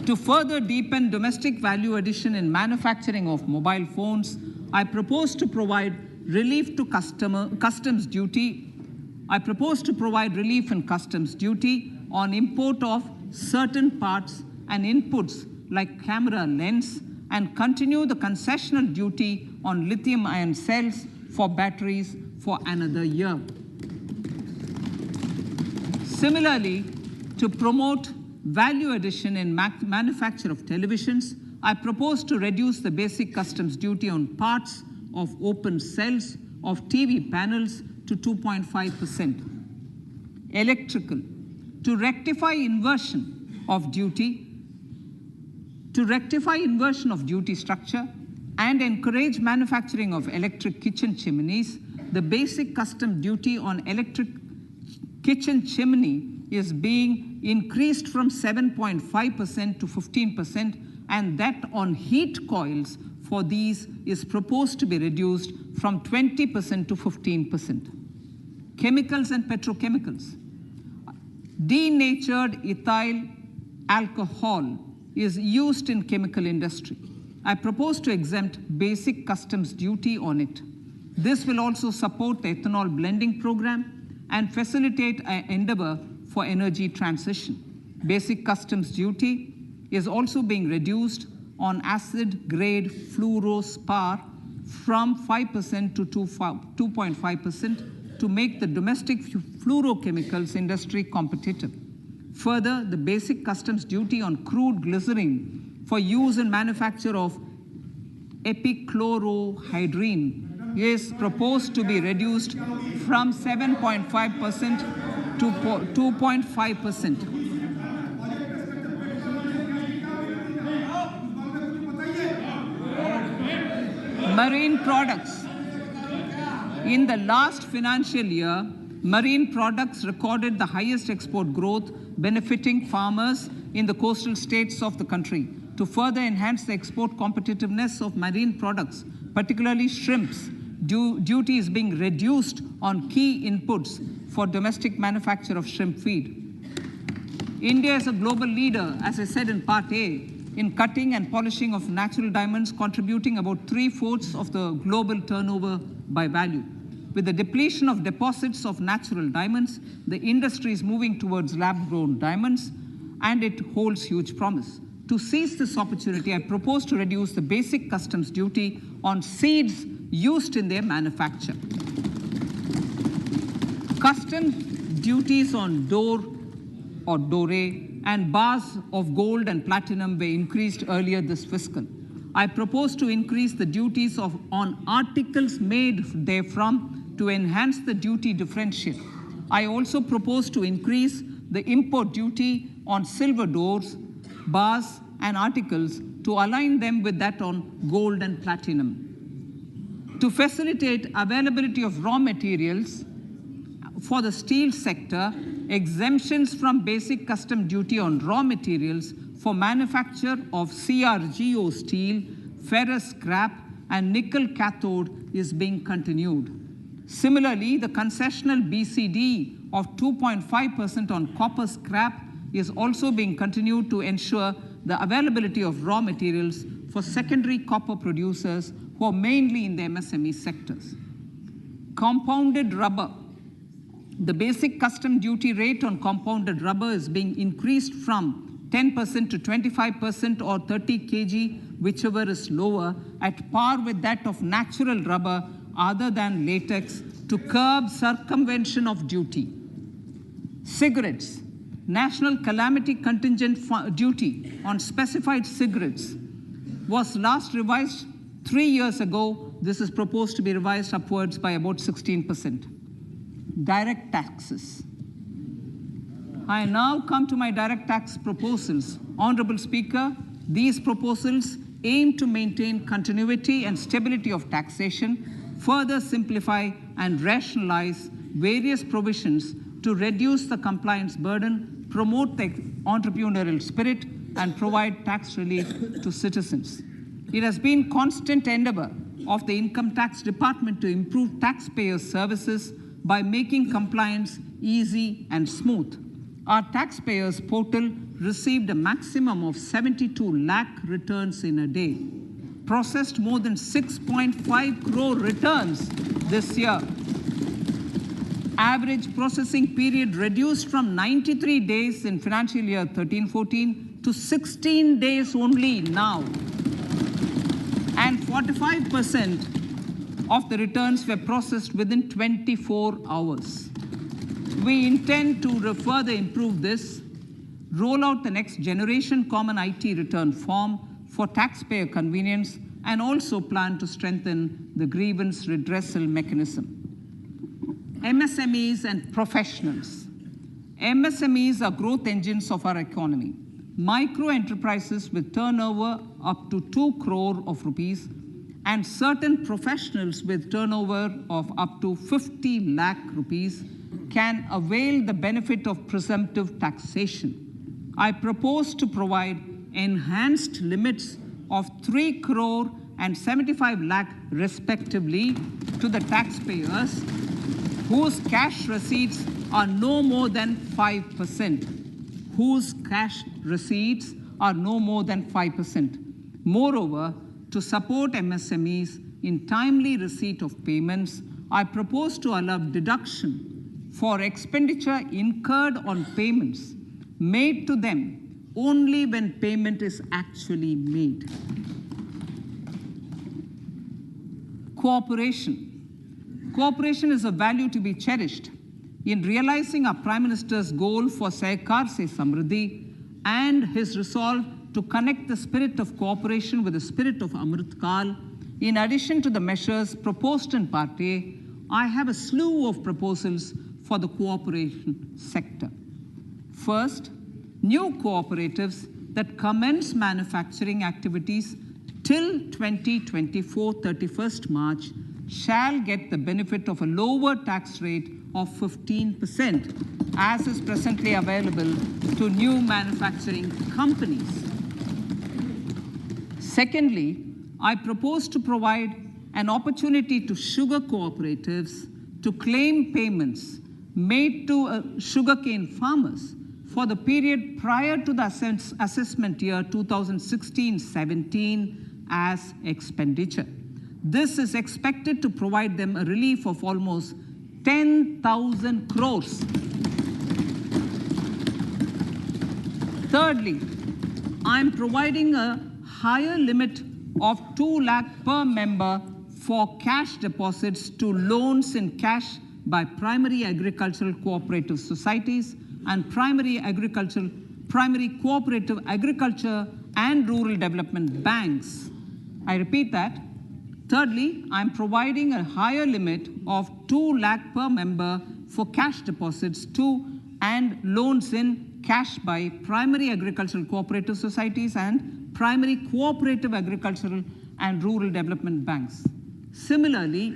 To further deepen domestic value addition in manufacturing of mobile phones, I propose to provide relief to customs duty. I propose to provide relief in customs duty on import of certain parts and inputs like camera lens and continue the concessional duty on lithium-ion cells for batteries for another year. Similarly, to promote value addition in manufacture of televisions, I propose to reduce the basic customs duty on parts of open cells of TV panels to 2.5%. Electrical. To rectify inversion of duty structure and encourage manufacturing of electric kitchen chimneys, the basic custom duty on electric kitchen chimney is being increased from 7.5% to 15%, and that on heat coils for these is proposed to be reduced from 20% to 15%. Chemicals and petrochemicals. Denatured ethyl alcohol is used in chemical industry. I propose to exempt basic customs duty on it. This will also support the ethanol blending program and facilitate an endeavor for energy transition. Basic customs duty is also being reduced on acid-grade fluorospar from 5% to 2.5% to make the domestic fluorochemicals industry competitive. Further, the basic customs duty on crude glycerin for use in manufacture of epichlorohydrin is proposed to be reduced from 7.5% to 2.5%. Marine products. In the last financial year, marine products recorded the highest export growth, benefiting farmers in the coastal states of the country. To further enhance the export competitiveness of marine products, particularly shrimps, duty is being reduced on key inputs for domestic manufacture of shrimp feed. India is a global leader, as I said in Part A, in cutting and polishing of natural diamonds, contributing about 3/4 of the global turnover by value. With the depletion of deposits of natural diamonds, the industry is moving towards lab-grown diamonds, and it holds huge promise. To seize this opportunity, I propose to reduce the basic customs duty on seeds used in their manufacture. Customs duties on door or doré and bars of gold and platinum were increased earlier this fiscal. I propose to increase the duties on articles made therefrom to enhance the duty differential. I also propose to increase the import duty on silver doors, bars, and articles to align them with that on gold and platinum. To facilitate availability of raw materials for the steel sector, exemptions from basic custom duty on raw materials for manufacture of CRGO steel, ferrous scrap, and nickel cathode is being continued. Similarly, the concessional BCD of 2.5% on copper scrap is also being continued to ensure the availability of raw materials for secondary copper producers who are mainly in the MSME sectors. Compounded rubber. The basic custom duty rate on compounded rubber is being increased from 10% to 25% or 30 kg, whichever is lower, at par with that of natural rubber other than latex, to curb circumvention of duty. Cigarettes. National calamity contingent duty on specified cigarettes was last revised 3 years ago. This is proposed to be revised upwards by about 16%. Direct taxes. I now come to my direct tax proposals. Honorable Speaker, these proposals aim to maintain continuity and stability of taxation, further simplify and rationalize various provisions to reduce the compliance burden, promote the entrepreneurial spirit, and provide tax relief to citizens. It has been constant endeavor of the Income Tax Department to improve taxpayer services by making compliance easy and smooth. Our taxpayers portal received a maximum of 72 lakh returns in a day, processed more than 6.5 crore returns this year. Average processing period reduced from 93 days in financial year 13-14 to 16 days only now. And 45% of the returns were processed within 24 hours. We intend to further improve this, roll out the next generation common IT return form for taxpayer convenience, and also plan to strengthen the grievance redressal mechanism. MSMEs and professionals. MSMEs are growth engines of our economy. Micro enterprises with turnover up to 2 crore of rupees and certain professionals with turnover of up to 50 lakh rupees can avail the benefit of presumptive taxation. I propose to provide enhanced limits of 3 crore and 75 lakh respectively to the taxpayers whose cash receipts are no more than 5%. Whose cash receipts are no more than 5%. Moreover, to support MSMEs in timely receipt of payments, I propose to allow deduction for expenditure incurred on payments made to them only when payment is actually made. Cooperation. Cooperation is a value to be cherished. In realizing our Prime Minister's goal for Sehkar Se Samriddhi and his resolve to connect the spirit of cooperation with the spirit of Amrit Kal, in addition to the measures proposed in Part A, I have a slew of proposals for the cooperation sector. First, new cooperatives that commence manufacturing activities till 2024, 31st March, shall get the benefit of a lower tax rate of 15%, as is presently available to new manufacturing companies. Secondly, I propose to provide an opportunity to sugar cooperatives to claim payments made to sugarcane farmers for the period prior to the assessment year 2016-17 as expenditure. This is expected to provide them a relief of almost 10,000 crores. Thirdly, I'm providing a higher limit of 2 lakh per member for cash deposits to loans in cash by primary agricultural cooperative societies and primary agricultural primary cooperative agriculture and rural development banks. I repeat that. Thirdly, I'm providing a higher limit of 2 lakh per member for cash deposits to and loans in cash by primary agricultural cooperative societies and primary cooperative agricultural and rural development banks. Similarly,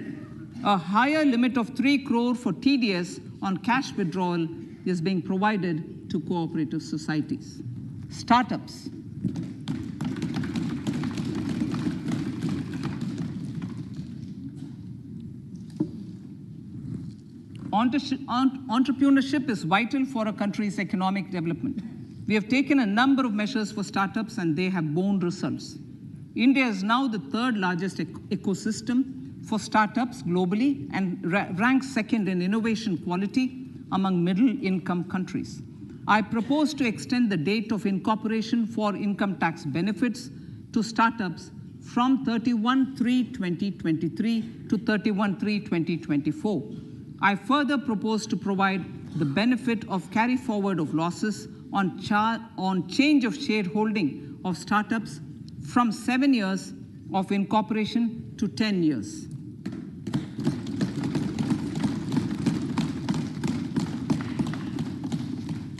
a higher limit of 3 crore for TDS on cash withdrawal is being provided to cooperative societies. Startups. Entrepreneurship is vital for a country's economic development. We have taken a number of measures for startups and they have borne results. India is now the 3rd largest ecosystem for startups globally and ranks 2nd in innovation quality among middle-income countries. I propose to extend the date of incorporation for income tax benefits to startups from 31/3/2023 to 31/3/2024. I further propose to provide the benefit of carry forward of losses on change of shareholding of startups from 7 years of incorporation to 10 years.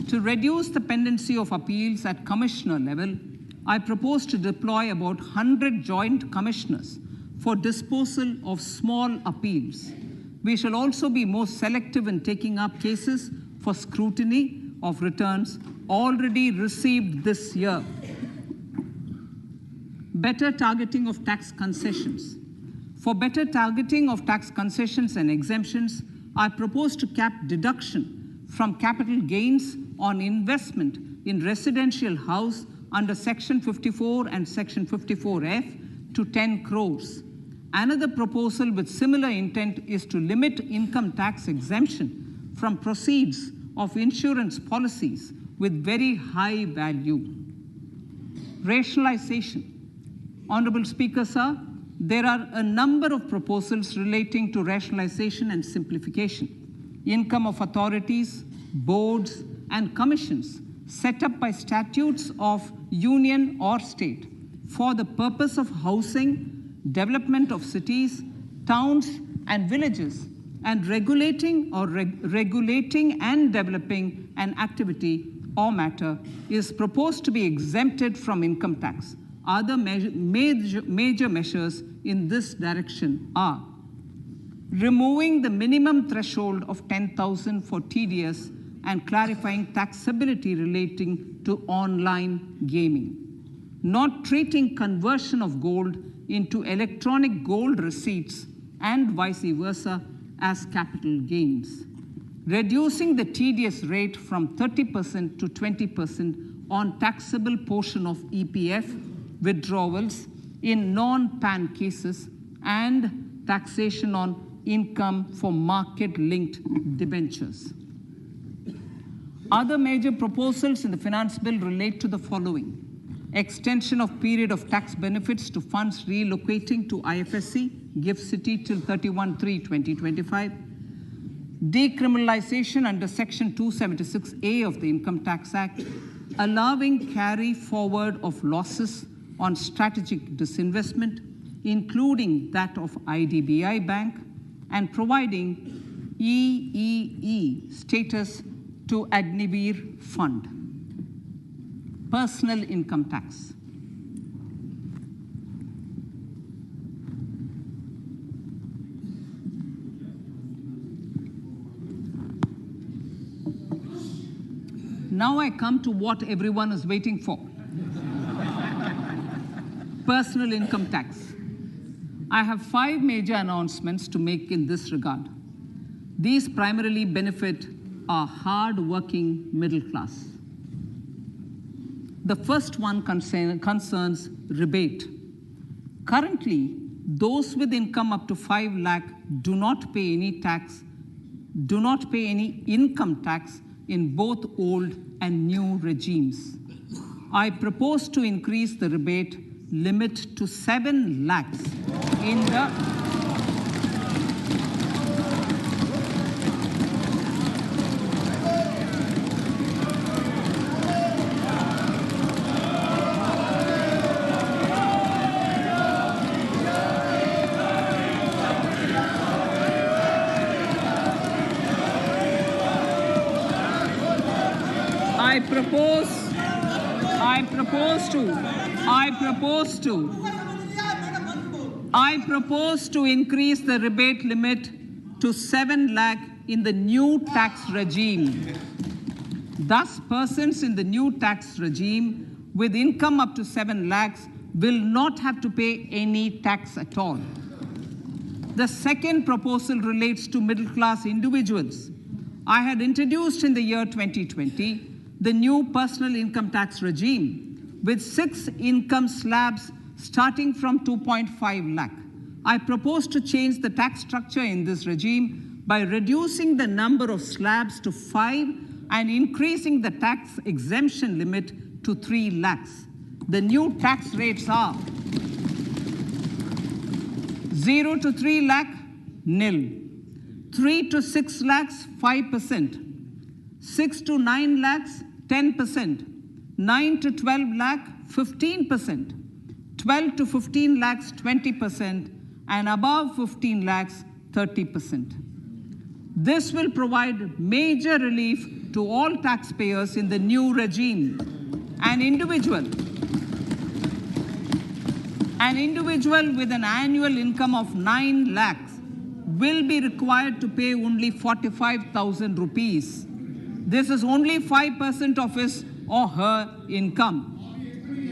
To reduce the pendency of appeals at commissioner level, I propose to deploy about 100 joint commissioners for disposal of small appeals. We shall also be more selective in taking up cases for scrutiny of returns already received this year. Better targeting of tax concessions. For better targeting of tax concessions and exemptions, I propose to cap deduction from capital gains on investment in residential house under Section 54 and Section 54F to 10 crores. Another proposal with similar intent is to limit income tax exemption from proceeds of insurance policies with very high value. Rationalization. Honorable Speaker, sir, there are a number of proposals relating to rationalization and simplification. Income of authorities, boards, and commissions set up by statutes of union or state for the purpose of housing, development of cities, towns, and villages, and regulating and developing an activity or matter is proposed to be exempted from income tax. Other major measures in this direction are removing the minimum threshold of 10,000 for TDS and clarifying taxability relating to online gaming, not treating conversion of gold into electronic gold receipts and vice versa as capital gains, reducing the TDS rate from 30% to 20% on taxable portion of EPF withdrawals in non-PAN cases, and taxation on income for market-linked debentures. Other major proposals in the finance bill relate to the following: extension of period of tax benefits to funds relocating to IFSC, GIFT City till 31/3/2025, decriminalization under Section 276A of the Income Tax Act, allowing carry forward of losses on strategic disinvestment, including that of IDBI Bank, and providing EEE status to Agnivir Fund. Personal income tax. Now I come to what everyone is waiting for. Personal income tax. I have 5 major announcements to make in this regard. These primarily benefit our hard-working middle class. The first one concerns rebate. Currently, those with income up to 5 lakh do not pay any income tax in both old and new regimes. I propose to increase the rebate limit to 7 lakhs in the I propose to increase the rebate limit to 7 lakh in the new tax regime. Thus, persons in the new tax regime with income up to 7 lakhs will not have to pay any tax at all. The second proposal relates to middle-class individuals. I had introduced in the year 2020 the new personal income tax regime with 6 income slabs starting from 2.5 lakh. I propose to change the tax structure in this regime by reducing the number of slabs to 5 and increasing the tax exemption limit to 3 lakhs. The new tax rates are 0 to 3 lakh, nil. 3 to 6 lakhs, 5%. 6 to 9 lakhs, 10%. 9 to 12 lakh, 15%. 12 to 15 lakhs, 20%. And above 15 lakhs, 30%. This will provide major relief to all taxpayers in the new regime. An individual with an annual income of 9 lakhs will be required to pay only 45,000 rupees. This is only 5% of his or her income.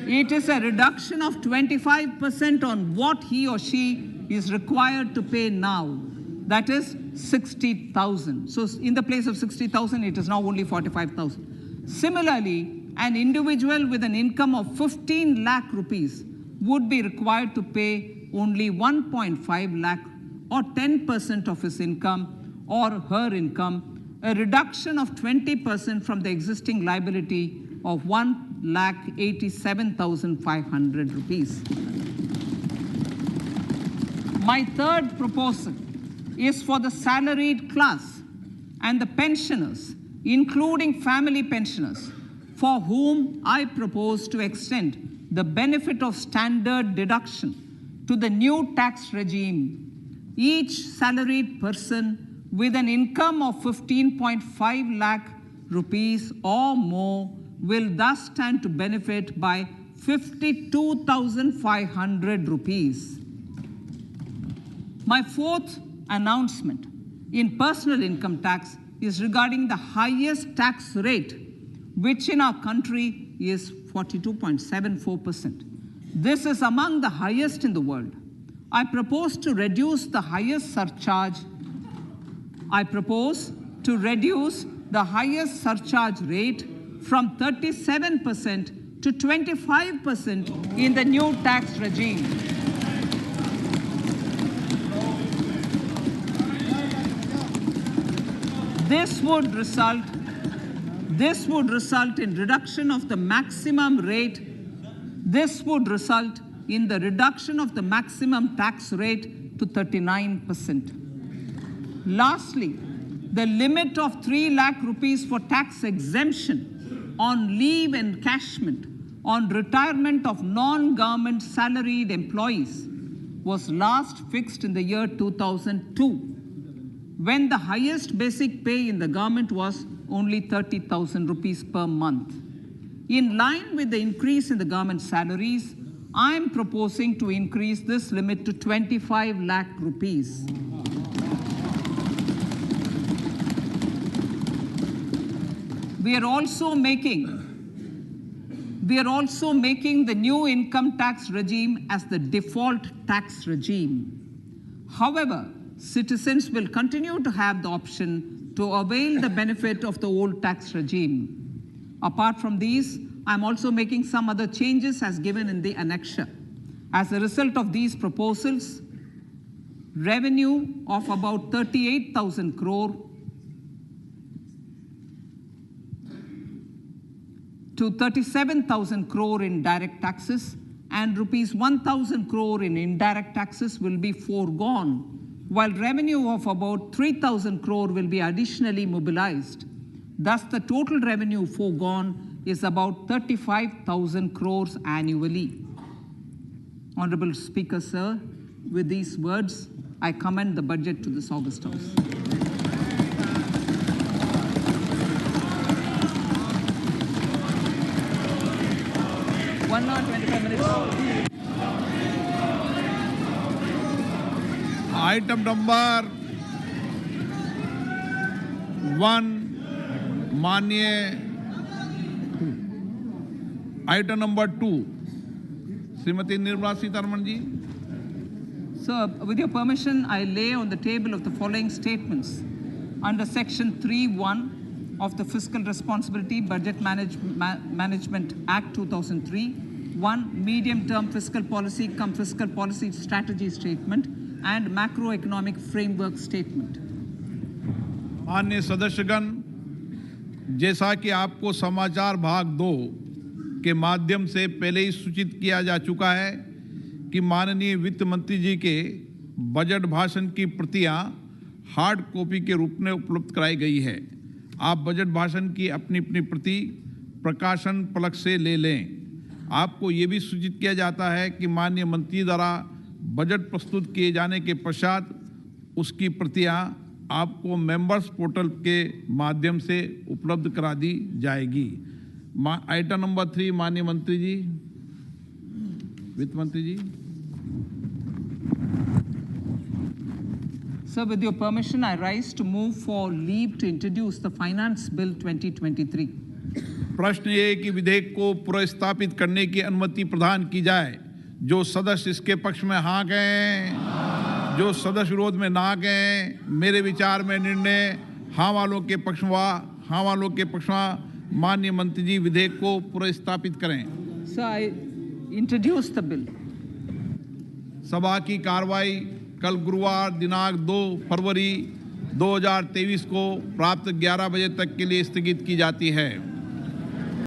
It is a reduction of 25% on what he or she is required to pay now. That is 60,000. So in the place of 60,000, it is now only 45,000. Similarly, an individual with an income of 15 lakh rupees would be required to pay only 1.5 lakh or 10% of his income or her income, a reduction of 20% from the existing liability of 1,87,500 rupees. My third proposal is for the salaried class and the pensioners, including family pensioners, for whom I propose to extend the benefit of standard deduction to the new tax regime. Each salaried person with an income of 15.5 lakh rupees or more will thus stand to benefit by 52,500 rupees. My fourth announcement in personal income tax is regarding the highest tax rate, which in our country is 42.74%. This is among the highest in the world. I propose to reduce the highest surcharge. Rate from 37% to 25% in the new tax regime. This would result in reduction of the maximum rate. This would result in the reduction of the maximum tax rate to 39%. Lastly, the limit of 3 lakh rupees for tax exemption on leave encashment on retirement of non-government salaried employees was last fixed in the year 2002, when the highest basic pay in the government was only 30,000 rupees per month. In line with the increase in the government salaries, I am proposing to increase this limit to 25 lakh rupees. We are also making the new income tax regime as the default tax regime. However, citizens will continue to have the option to avail the benefit of the old tax regime. Apart from these, I'm also making some other changes as given in the annexure. As a result of these proposals, revenue of about 38,000 crore to 37,000 crore in direct taxes and rupees 1,000 crore in indirect taxes will be foregone, while revenue of about 3,000 crore will be additionally mobilized. Thus, the total revenue foregone is about 35,000 crores annually. Honorable Speaker, sir, with these words, I commend the budget to this August House. Item number 1 माननीय item number 2 Shrimati Nirmala Sitharaman ji. Sir, with your permission, I lay on the table of the following statements. Under Section 3(1) of the Fiscal Responsibility Budget Management Act 2003, 1. Medium-term fiscal policy cum fiscal policy strategy statement and macroeconomic framework statement. माननीय सदस्यगण, जैसा कि आपको समाचार भाग 2 के माध्यम से पहले ही सूचित किया जा चुका है कि माननीय वित्त मंत्री जी के बजट भाषण की प्रतियां हार्ड कॉपी के रूप में उपलब्ध कराई गई है। आप बजट भाषण की अपनी अपनी प्रति प्रकाशन पलक से ले लें। आपको ये भी सूचित किया जाता है कि माननीय मंत्री द्वारा बजट प्रस्तुत किए जाने के पश्चात उसकी प्रतियां आपको मेंबर्स पोर्टल के माध्यम से उपलब्ध करा दी जाएगी। आइटम नंबर 3 माननीय मंत्री जी, वित्त मंत्री जी। Sir, with your permission, I rise to move for leave to introduce the Finance Bill 2023. प्रश्न ये कि विधेयक को पुनर्स्थापित करने की अनुमति प्रदान की जाए। जो सदस्य इसके पक्ष में हाँ कहें, जो सदस्य विरोध में ना कहें। मेरे विचार में निर्णय हाँ वालों के पक्ष में, हाँ वालों के पक्ष में। माननीय मंत्री जी विधेयक को पुनर्स्थापित करें। Sir, I introduce the bill. सभा की कार्रवाई कल गुरुवार दिनांक 2 फरवरी 2023 को प्राप्त 11 बजे तक के लिए स्थगित की जाती है।